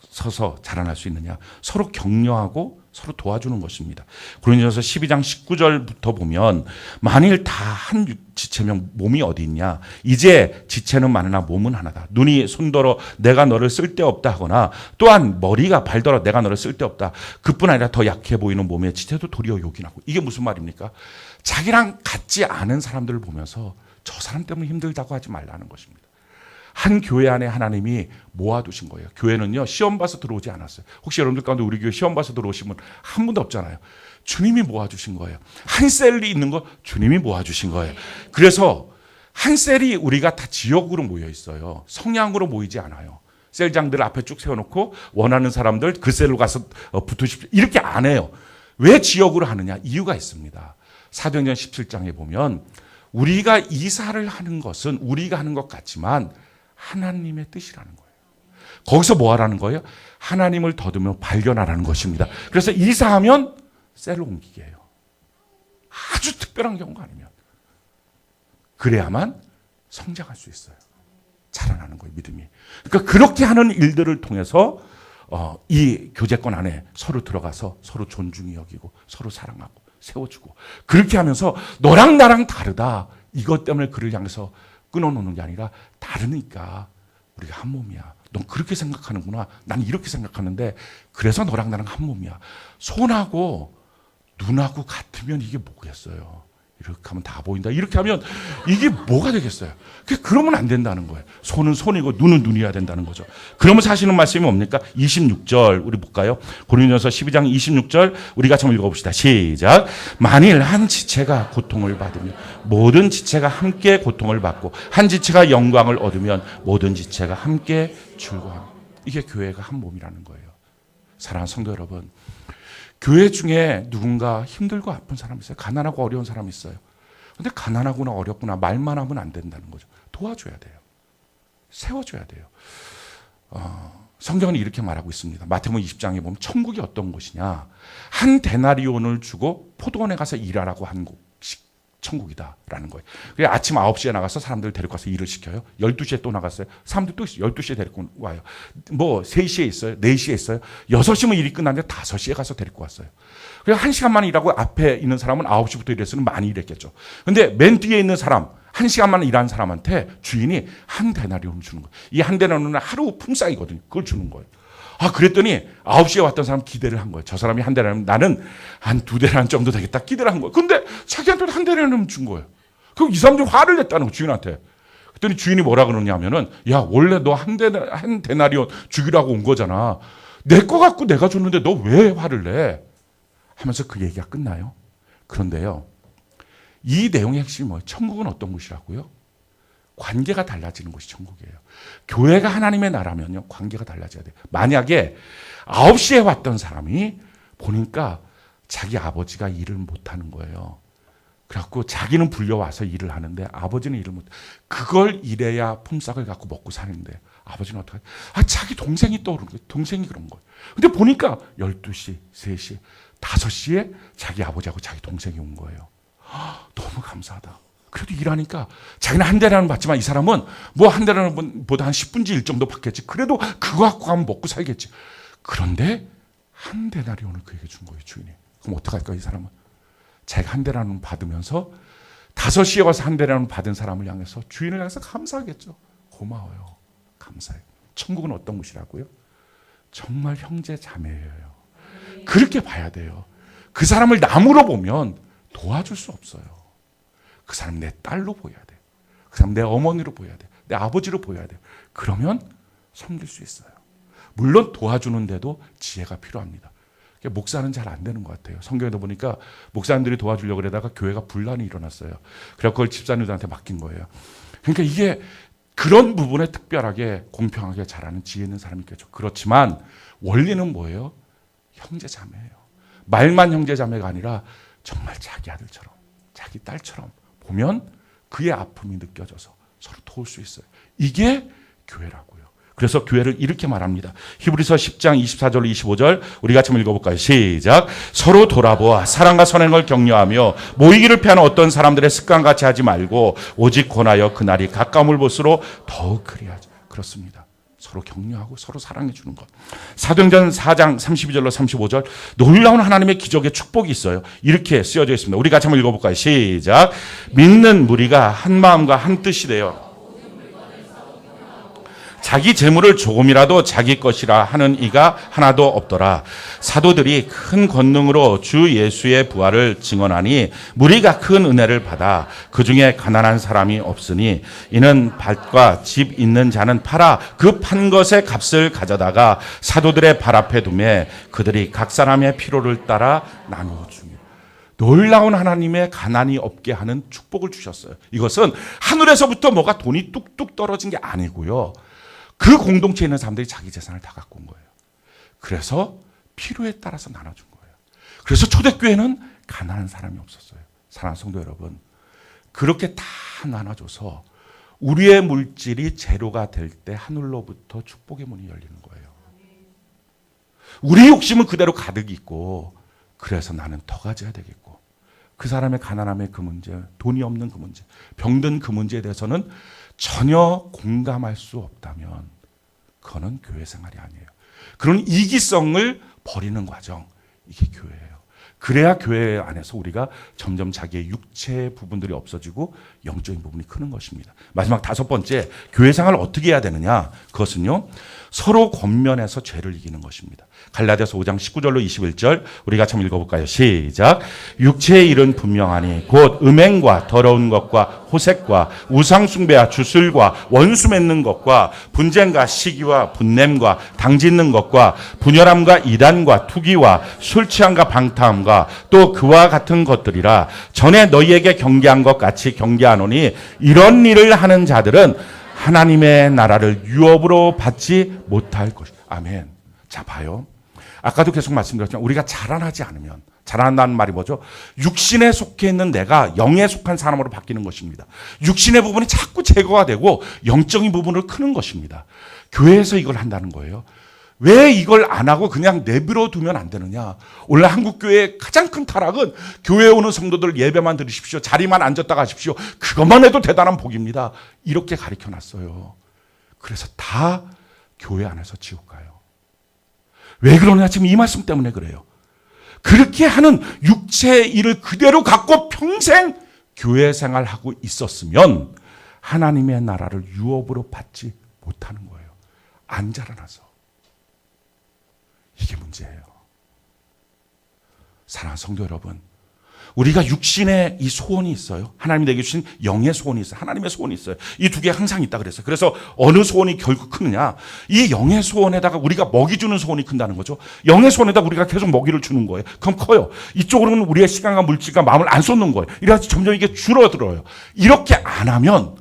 서서 자라날 수 있느냐. 서로 격려하고 서로 도와주는 것입니다. 고린도전서 12장 19절부터 보면 만일 다 한 지체면 몸이 어디 있냐. 이제 지체는 많으나 몸은 하나다. 눈이 손더러 내가 너를 쓸데없다 하거나 또한 머리가 발더러 내가 너를 쓸데없다. 그뿐 아니라 더 약해 보이는 몸의 지체도 도리어 요긴하고. 이게 무슨 말입니까? 자기랑 같지 않은 사람들을 보면서 저 사람 때문에 힘들다고 하지 말라는 것입니다. 한 교회 안에 하나님이 모아두신 거예요. 교회는요, 시험 봐서 들어오지 않았어요. 혹시 여러분들 가운데 우리 교회 시험 봐서 들어오신 분 한 분도 없잖아요. 주님이 모아주신 거예요. 한 셀이 있는 거 주님이 모아주신 거예요. 그래서 한 셀이 우리가 다 지역으로 모여 있어요. 성향으로 모이지 않아요. 셀장들 앞에 쭉 세워놓고 원하는 사람들 그 셀로 가서 붙으십시오. 이렇게 안 해요. 왜 지역으로 하느냐? 이유가 있습니다. 사도행전 17장에 보면 우리가 이사를 하는 것은 우리가 하는 것 같지만 하나님의 뜻이라는 거예요. 거기서 뭐 하라는 거예요? 하나님을 더듬어 발견하라는 것입니다. 그래서 이사하면 셀로 옮기게 해요. 아주 특별한 경우가 아니면. 그래야만 성장할 수 있어요. 자라나는 거예요, 믿음이. 그러니까 그렇게 하는 일들을 통해서 이 교제권 안에 서로 들어가서 서로 존중히 여기고 서로 사랑하고 세워주고 그렇게 하면서 너랑 나랑 다르다. 이것 때문에 그를 향해서 끊어놓는 게 아니라 다르니까 우리가 한 몸이야. 넌 그렇게 생각하는구나. 난 이렇게 생각하는데 그래서 너랑 나랑 한 몸이야. 손하고 눈하고 같으면 이게 뭐겠어요. 이렇게 하면 다 보인다. 이렇게 하면 이게 뭐가 되겠어요. 그러면 안 된다는 거예요. 손은 손이고 눈은 눈이어야 된다는 거죠. 그러면서 하시는 말씀이 뭡니까? 26절 우리 볼까요? 고린도전서 12장 26절 우리 같이 한번 읽어봅시다. 시작. 만일 한 지체가 고통을 받으면 모든 지체가 함께 고통을 받고 한 지체가 영광을 얻으면 모든 지체가 함께 즐거워합니다. 이게 교회가 한 몸이라는 거예요. 사랑하는 성도 여러분, 교회 중에 누군가 힘들고 아픈 사람이 있어요. 가난하고 어려운 사람이 있어요. 그런데 가난하구나 어렵구나 말만 하면 안 된다는 거죠. 도와줘야 돼요. 세워줘야 돼요. 성경은 이렇게 말하고 있습니다. 마태복음 20장에 보면 천국이 어떤 곳이냐. 한 데나리온을 주고 포도원에 가서 일하라고 한 곳이 천국이다라는 거예요. 그래서 아침 9시에 나가서 사람들 데리고 가서 일을 시켜요. 12시에 또 나갔어요. 사람들 또 12시에 데리고 와요. 뭐 3시에 있어요. 4시에 있어요. 6시면 일이 끝났는데 5시에 가서 데리고 왔어요. 그래서 1시간만 일하고 앞에 있는 사람은 9시부터 일했으면 많이 일했겠죠. 근데 맨 뒤에 있는 사람 1시간만 일한 사람한테 주인이 한 데나리온을 주는 거예요. 이 한 데나리온은 하루 품삯이거든요. 그걸 주는 거예요. 그랬더니 9시에 왔던 사람 기대를 한 거예요. 저 사람이 한 데나리온, 나는 한 2데나리온 정도 되겠다. 기대를 한 거예요. 근데 자기한테도 한 데나리온 준 거예요. 그럼 이 사람들이 화를 냈다는 거예요. 주인한테. 그랬더니 주인이 뭐라 그러냐면은 야, 원래 너 한 데나리온 주기라고 온 거잖아. 내 거 갖고 내가 줬는데 너 왜 화를 내? 하면서 그 얘기가 끝나요. 그런데요. 이 내용의 핵심이 뭐예요? 천국은 어떤 곳이라고요? 관계가 달라지는 곳이 천국이에요. 교회가 하나님의 나라면요. 관계가 달라져야 돼요. 만약에 9시에 왔던 사람이 보니까 자기 아버지가 일을 못하는 거예요. 그래갖고 자기는 불려와서 일을 하는데 아버지는 일을 못해. 그걸 일해야 품삯을 갖고 먹고 사는데 아버지는 어떡하지? 자기 동생이 떠오르는 거예요. 동생이 그런 거예요. 근데 보니까 12시, 3시, 5시에 자기 아버지하고 자기 동생이 온 거예요. 너무 감사하다. 그래도 일하니까 자기는 한 대라는 받지만 이 사람은 뭐 한 대라는 보다 한 10분지 일 정도 받겠지. 그래도 그거 갖고 가면 먹고 살겠지. 그런데 한 데나리온을 그에게 준 거예요, 주인이. 그럼 어떡할까, 이 사람은? 자기가 한 데나리온 받으면서 5시에 와서 한 데나리온 받은 사람을 향해서 주인을 향해서 감사하겠죠. 고마워요. 감사해요. 천국은 어떤 곳이라고요? 정말 형제 자매예요. 그렇게 봐야 돼요. 그 사람을 남으로 보면 도와줄 수 없어요. 그 사람 내 딸로 보여야 돼. 그 사람 내 어머니로 보여야 돼. 내 아버지로 보여야 돼. 그러면 섬길 수 있어요. 물론 도와주는데도 지혜가 필요합니다. 목사는 잘 안 되는 것 같아요. 성경에도 보니까 목사님들이 도와주려고 그러다가 교회가 분란이 일어났어요. 그래서 그걸 집사님들한테 맡긴 거예요. 그러니까 이게 그런 부분에 특별하게 공평하게 잘하는 지혜 있는 사람이 있겠죠. 그렇지만 원리는 뭐예요? 형제 자매예요. 말만 형제 자매가 아니라 정말 자기 아들처럼 자기 딸처럼 보면 그의 아픔이 느껴져서 서로 도울 수 있어요. 이게 교회라고요. 그래서 교회를 이렇게 말합니다. 히브리서 10장 24절 25절 우리 같이 한번 읽어볼까요? 시작. 서로 돌아보아 사랑과 선행을 격려하며 모이기를 피하는 어떤 사람들의 습관같이 하지 말고 오직 권하여 그날이 가까움을 볼수록 더욱 그리하자. 그렇습니다. 서로 격려하고 서로 사랑해 주는 것. 사도행전 4장 32절로 35절 놀라운 하나님의 기적의 축복이 있어요. 이렇게 쓰여져 있습니다. 우리 같이 한번 읽어볼까요? 시작. 믿는 무리가 한 마음과 한 뜻이 되어 자기 재물을 조금이라도 자기 것이라 하는 이가 하나도 없더라. 사도들이 큰 권능으로 주 예수의 부활을 증언하니 무리가 큰 은혜를 받아 그 중에 가난한 사람이 없으니 이는 밭과 집 있는 자는 팔아 그 판 것의 값을 가져다가 사도들의 발 앞에 두매 그들이 각 사람의 필요를 따라 나누어 주며. 놀라운 하나님의 가난이 없게 하는 축복을 주셨어요. 이것은 하늘에서부터 뭐가 돈이 뚝뚝 떨어진 게 아니고요. 그 공동체에 있는 사람들이 자기 재산을 다 갖고 온 거예요. 그래서 필요에 따라서 나눠준 거예요. 그래서 초대교회는 가난한 사람이 없었어요. 사랑하는 성도 여러분, 그렇게 다 나눠줘서 우리의 물질이 제로가 될 때 하늘로부터 축복의 문이 열리는 거예요. 우리 욕심은 그대로 가득 있고 그래서 나는 더 가져야 되겠고 그 사람의 가난함의 그 문제, 돈이 없는 그 문제, 병든 그 문제에 대해서는 전혀 공감할 수 없다면 그거는 교회 생활이 아니에요. 그런 이기성을 버리는 과정, 이게 교회예요. 그래야 교회 안에서 우리가 점점 자기의 육체의 부분들이 없어지고 영적인 부분이 크는 것입니다. 마지막 5번째, 교회 생활을 어떻게 해야 되느냐? 그것은요, 서로 권면해서 죄를 이기는 것입니다. 갈라디아서 5장 19절로 21절 우리 같이 한번 읽어볼까요? 시작. 육체의 일은 분명하니 곧 음행과 더러운 것과 호색과 우상숭배와 주술과 원수 맺는 것과 분쟁과 시기와 분냄과 당짓는 것과 분열함과 이단과 투기와 술취함과 방탕함과 또 그와 같은 것들이라. 전에 너희에게 경계한 것 같이 경계하노니 이런 일을 하는 자들은 하나님의 나라를 유업으로 받지 못할 것이다. 아멘. 자, 봐요. 아까도 계속 말씀드렸지만 우리가 자라나지 않으면, 자라난다는 말이 뭐죠? 육신에 속해 있는 내가 영에 속한 사람으로 바뀌는 것입니다. 육신의 부분이 자꾸 제거가 되고 영적인 부분을 크는 것입니다. 교회에서 이걸 한다는 거예요. 왜 이걸 안 하고 그냥 내버려 두면 안 되느냐? 오늘 한국교회의 가장 큰 타락은 교회에 오는 성도들 예배만 들으십시오. 자리만 앉았다 가십시오. 그것만 해도 대단한 복입니다. 이렇게 가르쳐놨어요. 그래서 다 교회 안에서 지옥 가요. 왜 그러냐? 지금 이 말씀 때문에 그래요. 그렇게 하는 육체의 일을 그대로 갖고 평생 교회 생활하고 있었으면 하나님의 나라를 유업으로 받지 못하는 거예요. 안 자라나서. 이게 문제예요. 사랑하는 성도 여러분, 우리가 육신의 이 소원이 있어요. 하나님이 내게 주신 영의 소원이 있어요. 하나님의 소원이 있어요. 이 두 개 항상 있다 그랬어요. 그래서 어느 소원이 결국 크느냐? 이 영의 소원에다가 우리가 먹이 주는 소원이 큰다는 거죠. 영의 소원에다 우리가 계속 먹이를 주는 거예요. 그럼 커요. 이쪽으로는 우리의 시간과 물질과 마음을 안 쏟는 거예요. 이래서 점점 이게 줄어들어요. 이렇게 안 하면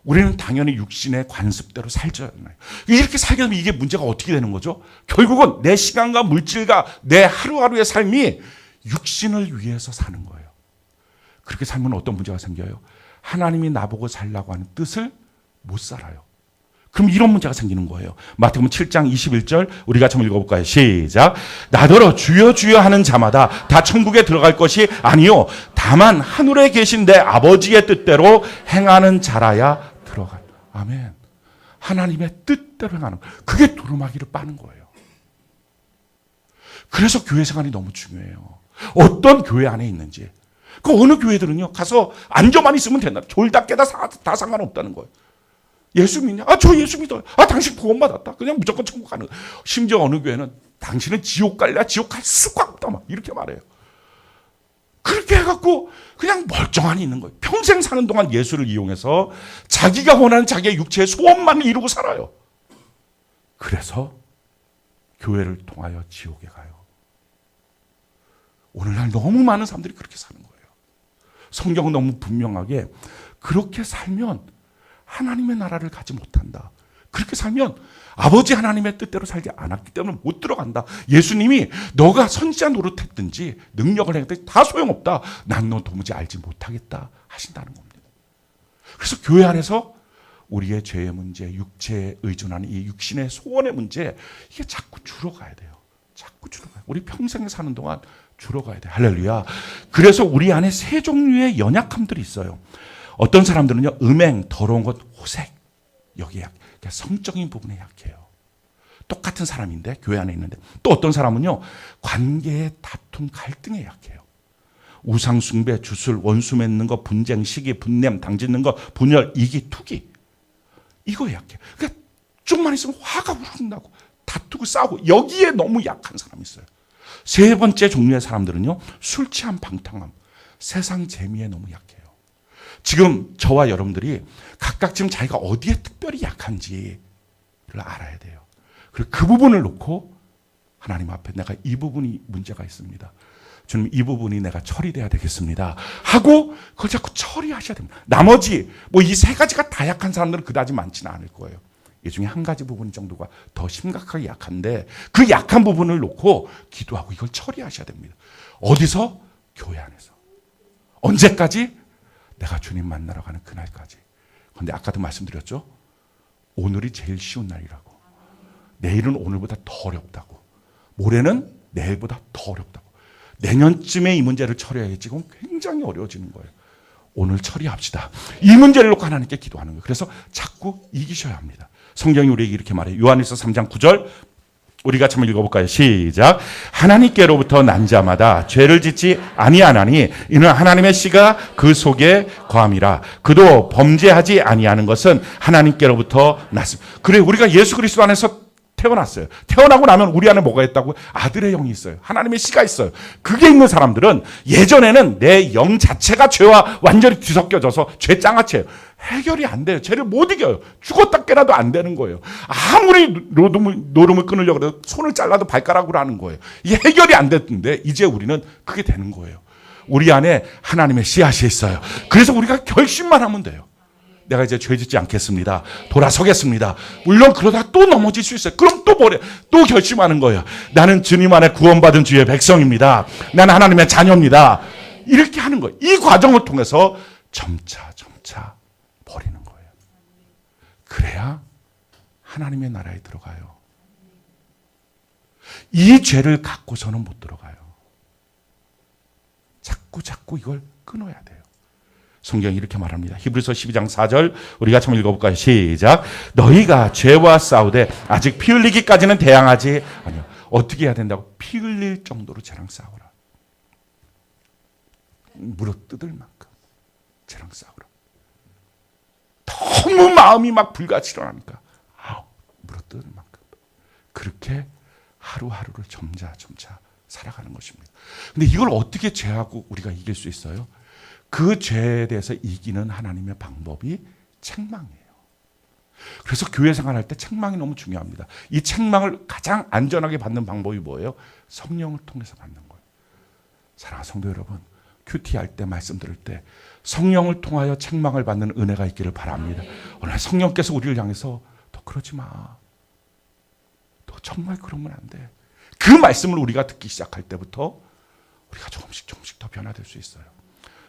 우리는 당연히 육신의 관습대로 살잖아요. 이렇게 살게 되면 이게 문제가 어떻게 되는 거죠? 결국은 내 시간과 물질과 내 하루하루의 삶이 육신을 위해서 사는 거예요. 그렇게 살면 어떤 문제가 생겨요? 하나님이 나보고 살라고 하는 뜻을 못 살아요. 그럼 이런 문제가 생기는 거예요. 마태복음 7장 21절 우리 같이 한번 읽어볼까요? 시작. 나더러 주여 주여 하는 자마다 다 천국에 들어갈 것이 아니요 다만 하늘에 계신 내 아버지의 뜻대로 행하는 자라야 들어간. 아멘. 하나님의 뜻대로 행하는 거예요. 그게 두루마기를 빠는 거예요. 그래서 교회 생활이 너무 중요해요. 어떤 교회 안에 있는지. 그 어느 교회들은요, 가서 앉아만 있으면 된다. 졸다 깨다 다 상관없다는 거예요. 예수 믿냐? 아, 저 예수 믿어요. 아, 당신 구원받았다. 그냥 무조건 천국 가는 거예요. 심지어 어느 교회는 당신은 지옥 갈래? 지옥 갈 수가 없다. 막 이렇게 말해요. 그렇게 해갖고 그냥 멀쩡하니 있는 거예요. 평생 사는 동안 예수를 이용해서 자기가 원하는 자기의 육체의 소원만 이루고 살아요. 그래서 교회를 통하여 지옥에 가요. 오늘날 너무 많은 사람들이 그렇게 사는 거예요. 성경은 너무 분명하게 그렇게 살면 하나님의 나라를 가지 못한다. 그렇게 살면 아버지 하나님의 뜻대로 살지 않았기 때문에 못 들어간다. 예수님이 너가 선지자 노릇했든지 능력을 했든지 다 소용없다. 난 너 도무지 알지 못하겠다 하신다는 겁니다. 그래서 교회 안에서 우리의 죄의 문제, 육체에 의존하는 이 육신의 소원의 문제, 이게 자꾸 줄어가야 돼요. 자꾸 줄어가요. 우리 평생에 사는 동안 줄어가야 돼요. 할렐루야. 그래서 우리 안에 세 종류의 연약함들이 있어요. 어떤 사람들은요, 음행, 더러운 것, 호색, 여기에 그러니까 성적인 부분에 약해요. 똑같은 사람인데, 교회 안에 있는데. 또 어떤 사람은요, 관계의 다툼, 갈등에 약해요. 우상 숭배, 주술, 원수 맺는 거, 분쟁, 시기, 분냄, 당짓는 거, 분열, 이기, 투기. 이거에 약해요. 그러니까 좀만 있으면 화가 우르르 나고 다투고 싸우고, 여기에 너무 약한 사람이 있어요. 세 번째 종류의 사람들은요, 술 취한 방탕함, 세상 재미에 너무 약해요. 지금 저와 여러분들이 각각 지금 자기가 어디에 특별히 약한지를 알아야 돼요. 그리고 그 부분을 놓고 하나님 앞에 내가 이 부분이 문제가 있습니다. 주님, 이 부분이 내가 처리돼야 되겠습니다 하고 그걸 자꾸 처리하셔야 됩니다. 나머지 뭐 이 세 가지가 다 약한 사람들은 그다지 많지는 않을 거예요. 이 중에 한 가지 부분 정도가 더 심각하게 약한데, 그 약한 부분을 놓고 기도하고 이걸 처리하셔야 됩니다. 어디서? 교회 안에서. 언제까지? 내가 주님 만나러 가는 그날까지. 그런데 아까도 말씀드렸죠, 오늘이 제일 쉬운 날이라고. 내일은 오늘보다 더 어렵다고. 모레는 내일보다 더 어렵다고. 내년쯤에 이 문제를 처리해야지. 그건 굉장히 어려워지는 거예요. 오늘 처리합시다. 이 문제를 놓고 하나님께 기도하는 거예요. 그래서 자꾸 이기셔야 합니다. 성경이 우리에게 이렇게 말해요. 요한일서 3장 9절 우리 같이 한번 읽어볼까요? 시작. 하나님께로부터 난 자마다 죄를 짓지 아니하나니 이는 하나님의 씨가 그 속에 거함이라. 그도 범죄하지 아니하는 것은 하나님께로부터 났습니다. 그래, 우리가 예수 그리스도 안에서 태어났어요. 태어나고 나면 우리 안에 뭐가 있다고요? 아들의 영이 있어요. 하나님의 씨가 있어요. 그게 있는 사람들은 예전에는 내 영 자체가 죄와 완전히 뒤섞여져서 죄 장아찌예요. 해결이 안 돼요. 죄를 못 이겨요. 죽었다 깨라도 안 되는 거예요. 아무리 노름을 끊으려고 해도 손을 잘라도 발가락으로 하는 거예요. 이게 해결이 안 됐는데 이제 우리는 그게 되는 거예요. 우리 안에 하나님의 씨앗이 있어요. 그래서 우리가 결심만 하면 돼요. 내가 이제 죄 짓지 않겠습니다. 돌아서겠습니다. 물론 그러다 또 넘어질 수 있어요. 그럼 또 뭐래? 또 결심하는 거예요. 나는 주님 안에 구원받은 주의 백성입니다. 나는 하나님의 자녀입니다. 이렇게 하는 거예요. 이 과정을 통해서 점차 버리는 거예요. 그래야 하나님의 나라에 들어가요. 이 죄를 갖고서는 못 들어가요. 자꾸 이걸 끊어야 돼요. 성경이 이렇게 말합니다. 히브리서 12장 4절 우리 같이 한번 읽어볼까요? 시작. 너희가 죄와 싸우되 아직 피 흘리기까지는 대항하지 아니요. 어떻게 해야 된다고? 피 흘릴 정도로 쟤랑 싸우라. 물어뜯을 만큼 쟤랑 싸우라. 너무 마음이 막 불같이러나니까 물어뜯을 만큼. 그렇게 하루하루를 점차 살아가는 것입니다. 근데 이걸 어떻게 죄하고 우리가 이길 수 있어요? 그 죄에 대해서 이기는 하나님의 방법이 책망이에요. 그래서 교회 생활할 때 책망이 너무 중요합니다. 이 책망을 가장 안전하게 받는 방법이 뭐예요? 성령을 통해서 받는 거예요. 사랑하는 성도 여러분, 큐티 할 때 말씀 들을 때 성령을 통하여 책망을 받는 은혜가 있기를 바랍니다. 오늘 성령께서 우리를 향해서 너 그러지 마. 너 정말 그러면 안 돼. 그 말씀을 우리가 듣기 시작할 때부터 우리가 조금씩 더 변화될 수 있어요.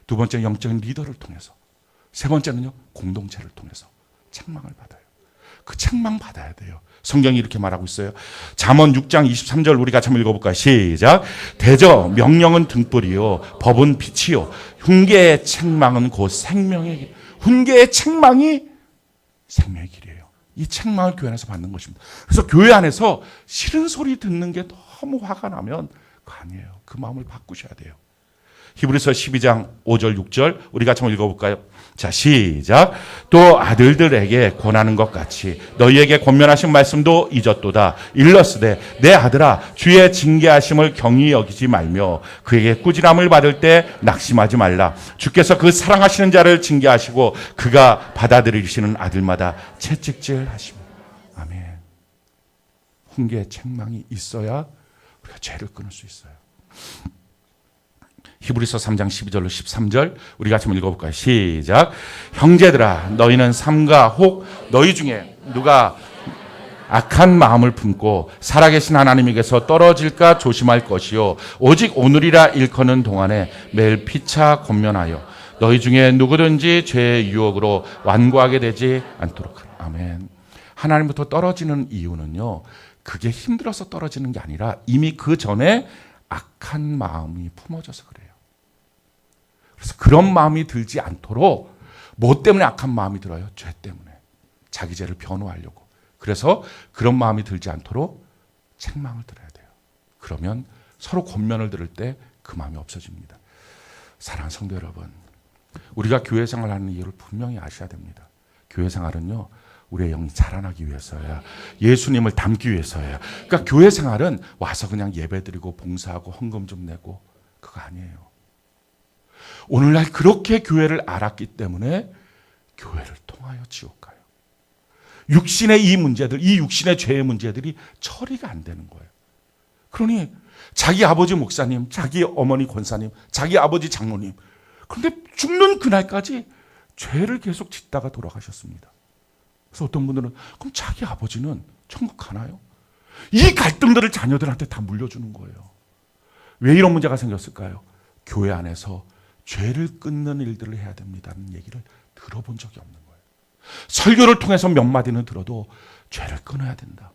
두 번째는 영적인 리더를 통해서, 세 번째는요 공동체를 통해서 책망을 받아요. 그 책망 받아야 돼요. 성경이 이렇게 말하고 있어요. 잠언 6장 23절 우리 같이 한번 읽어볼까요? 시작. 대저 명령은 등불이요 법은 빛이요 훈계의 책망은 곧 생명의 길. 훈계의 책망이 생명의 길이에요. 이 책망을 교회 안에서 받는 것입니다. 그래서 교회 안에서 싫은 소리 듣는 게 너무 화가 나면 그거 아니에요. 그 마음을 바꾸셔야 돼요. 히브리서 12장 5절 6절 우리 같이 한번 읽어볼까요? 자, 시작. 또 아들들에게 권하는 것 같이 너희에게 권면하신 말씀도 잊었도다. 일러스되 내 아들아 주의 징계하심을 경히 여기지 말며 그에게 꾸지람을 받을 때 낙심하지 말라. 주께서 그 사랑하시는 자를 징계하시고 그가 받아들이시는 아들마다 채찍질 하시며. 아멘. 훈계의 책망이 있어야 우리가 죄를 끊을 수 있어요. 히브리서 3장 12절로 13절 우리 같이 한번 읽어볼까요? 시작. 형제들아 너희는 삼가 혹 너희 중에 누가 악한 마음을 품고 살아계신 하나님에게서 떨어질까 조심할 것이요 오직 오늘이라 일컫는 동안에 매일 피차 권면하여 너희 중에 누구든지 죄의 유혹으로 완고하게 되지 않도록 하라. 아멘. 하나님부터 떨어지는 이유는요, 그게 힘들어서 떨어지는 게 아니라 이미 그 전에 악한 마음이 품어져서 그래요. 그래서 그런 마음이 들지 않도록, 뭐 때문에 악한 마음이 들어요? 죄 때문에. 자기 죄를 변호하려고. 그래서 그런 마음이 들지 않도록 책망을 들어야 돼요. 그러면 서로 권면을 들을 때 그 마음이 없어집니다. 사랑하는 성도 여러분, 우리가 교회 생활하는 이유를 분명히 아셔야 됩니다. 교회 생활은요, 우리의 영이 자라나기 위해서야, 예수님을 닮기 위해서야. 그러니까 교회 생활은 와서 그냥 예배드리고 봉사하고 헌금 좀 내고 그거 아니에요. 오늘날 그렇게 교회를 알았기 때문에 교회를 통하여 지옥 가요. 육신의 이 문제들, 이 육신의 죄의 문제들이 처리가 안 되는 거예요. 그러니 자기 아버지 목사님, 자기 어머니 권사님, 자기 아버지 장로님, 그런데 죽는 그날까지 죄를 계속 짓다가 돌아가셨습니다. 그래서 어떤 분들은 그럼 자기 아버지는 천국 가나요? 이 갈등들을 자녀들한테 다 물려주는 거예요. 왜 이런 문제가 생겼을까요? 교회 안에서 죄를 끊는 일들을 해야 됩니다는 얘기를 들어본 적이 없는 거예요. 설교를 통해서 몇 마디는 들어도 죄를 끊어야 된다.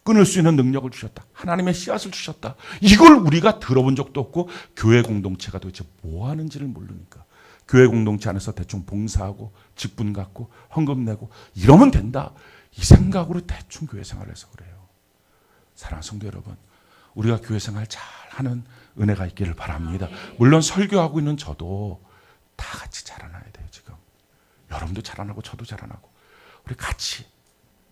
끊을 수 있는 능력을 주셨다. 하나님의 씨앗을 주셨다. 이걸 우리가 들어본 적도 없고 교회 공동체가 도대체 뭐 하는지를 모르니까 교회 공동체 안에서 대충 봉사하고 직분 갖고 헌금 내고 이러면 된다. 이 생각으로 대충 교회 생활을 해서 그래요. 사랑하는 성도 여러분, 우리가 교회 생활 잘하는 은혜가 있기를 바랍니다. 물론 설교하고 있는 저도 다 같이 자라나야 돼요. 지금 여러분도 자라나고 저도 자라나고 우리 같이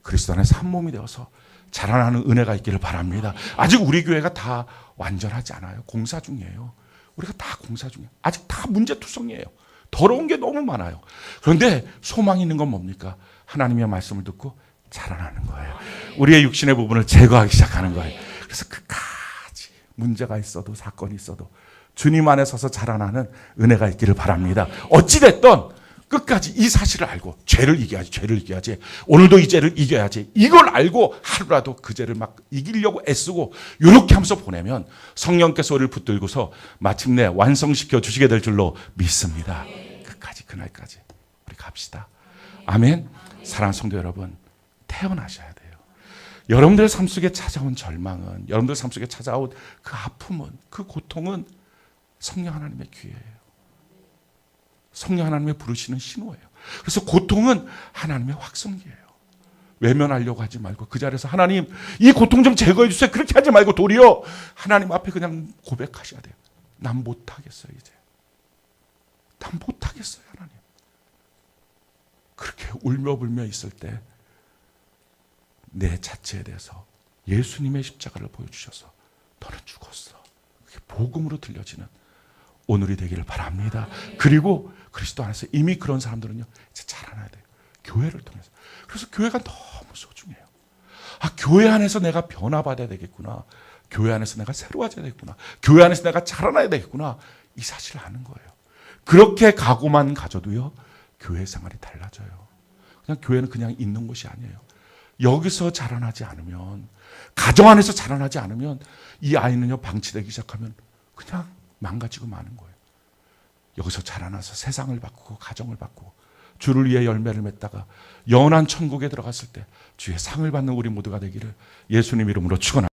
그리스도 안에서 한 몸이 되어서 자라나는 은혜가 있기를 바랍니다. 아직 우리 교회가 다 완전하지 않아요. 공사 중이에요. 우리가 다 공사 중이에요. 아직 다 문제투성이에요. 더러운 게 너무 많아요. 그런데 소망이 있는 건 뭡니까? 하나님의 말씀을 듣고 자라나는 거예요. 우리의 육신의 부분을 제거하기 시작하는 거예요. 그래서 끝까지 문제가 있어도 사건이 있어도 주님 안에 서서 자라나는 은혜가 있기를 바랍니다. 어찌됐든 끝까지 이 사실을 알고 죄를 이겨야지. 오늘도 이 죄를 이겨야지. 이걸 알고 하루라도 그 죄를 막 이기려고 애쓰고 이렇게 하면서 보내면 성령께서 우리를 붙들고서 마침내 완성시켜 주시게 될 줄로 믿습니다. 끝까지 그날까지 우리 갑시다. 아멘. 사랑하는 성도 여러분, 태어나셔야 돼요. 여러분들 삶 속에 찾아온 절망은, 여러분들 삶 속에 찾아온 그 아픔은, 그 고통은 성령 하나님의 기회예요. 성령 하나님의 부르시는 신호예요. 그래서 고통은 하나님의 확성기예요. 외면하려고 하지 말고 그 자리에서 하나님 이 고통 좀 제거해 주세요. 그렇게 하지 말고 도리어 하나님 앞에 그냥 고백하셔야 돼요. 난 못하겠어요. 이제 난 못하겠어요. 하나님. 그렇게 울며불며 있을 때 내 자체에 대해서 예수님의 십자가를 보여주셔서 너는 죽었어. 그게 복음으로 들려지는 오늘이 되기를 바랍니다. 그리고 그리스도 안에서 이미 그런 사람들은요, 이제 자라나야 돼요. 교회를 통해서. 그래서 교회가 너무 소중해요. 아, 교회 안에서 내가 변화받아야 되겠구나. 교회 안에서 내가 새로워져야 되겠구나. 교회 안에서 내가 자라나야 되겠구나. 이 사실을 아는 거예요. 그렇게 각오만 가져도요, 교회 생활이 달라져요. 그냥 교회는 그냥 있는 곳이 아니에요. 여기서 자라나지 않으면, 가정 안에서 자라나지 않으면 이 아이는요, 방치되기 시작하면 그냥 망가지고 마는 거예요. 여기서 자라나서 세상을 바꾸고 가정을 바꾸고 주를 위해 열매를 맺다가 영원한 천국에 들어갔을 때 주의 상을 받는 우리 모두가 되기를 예수님 이름으로 축원합니다.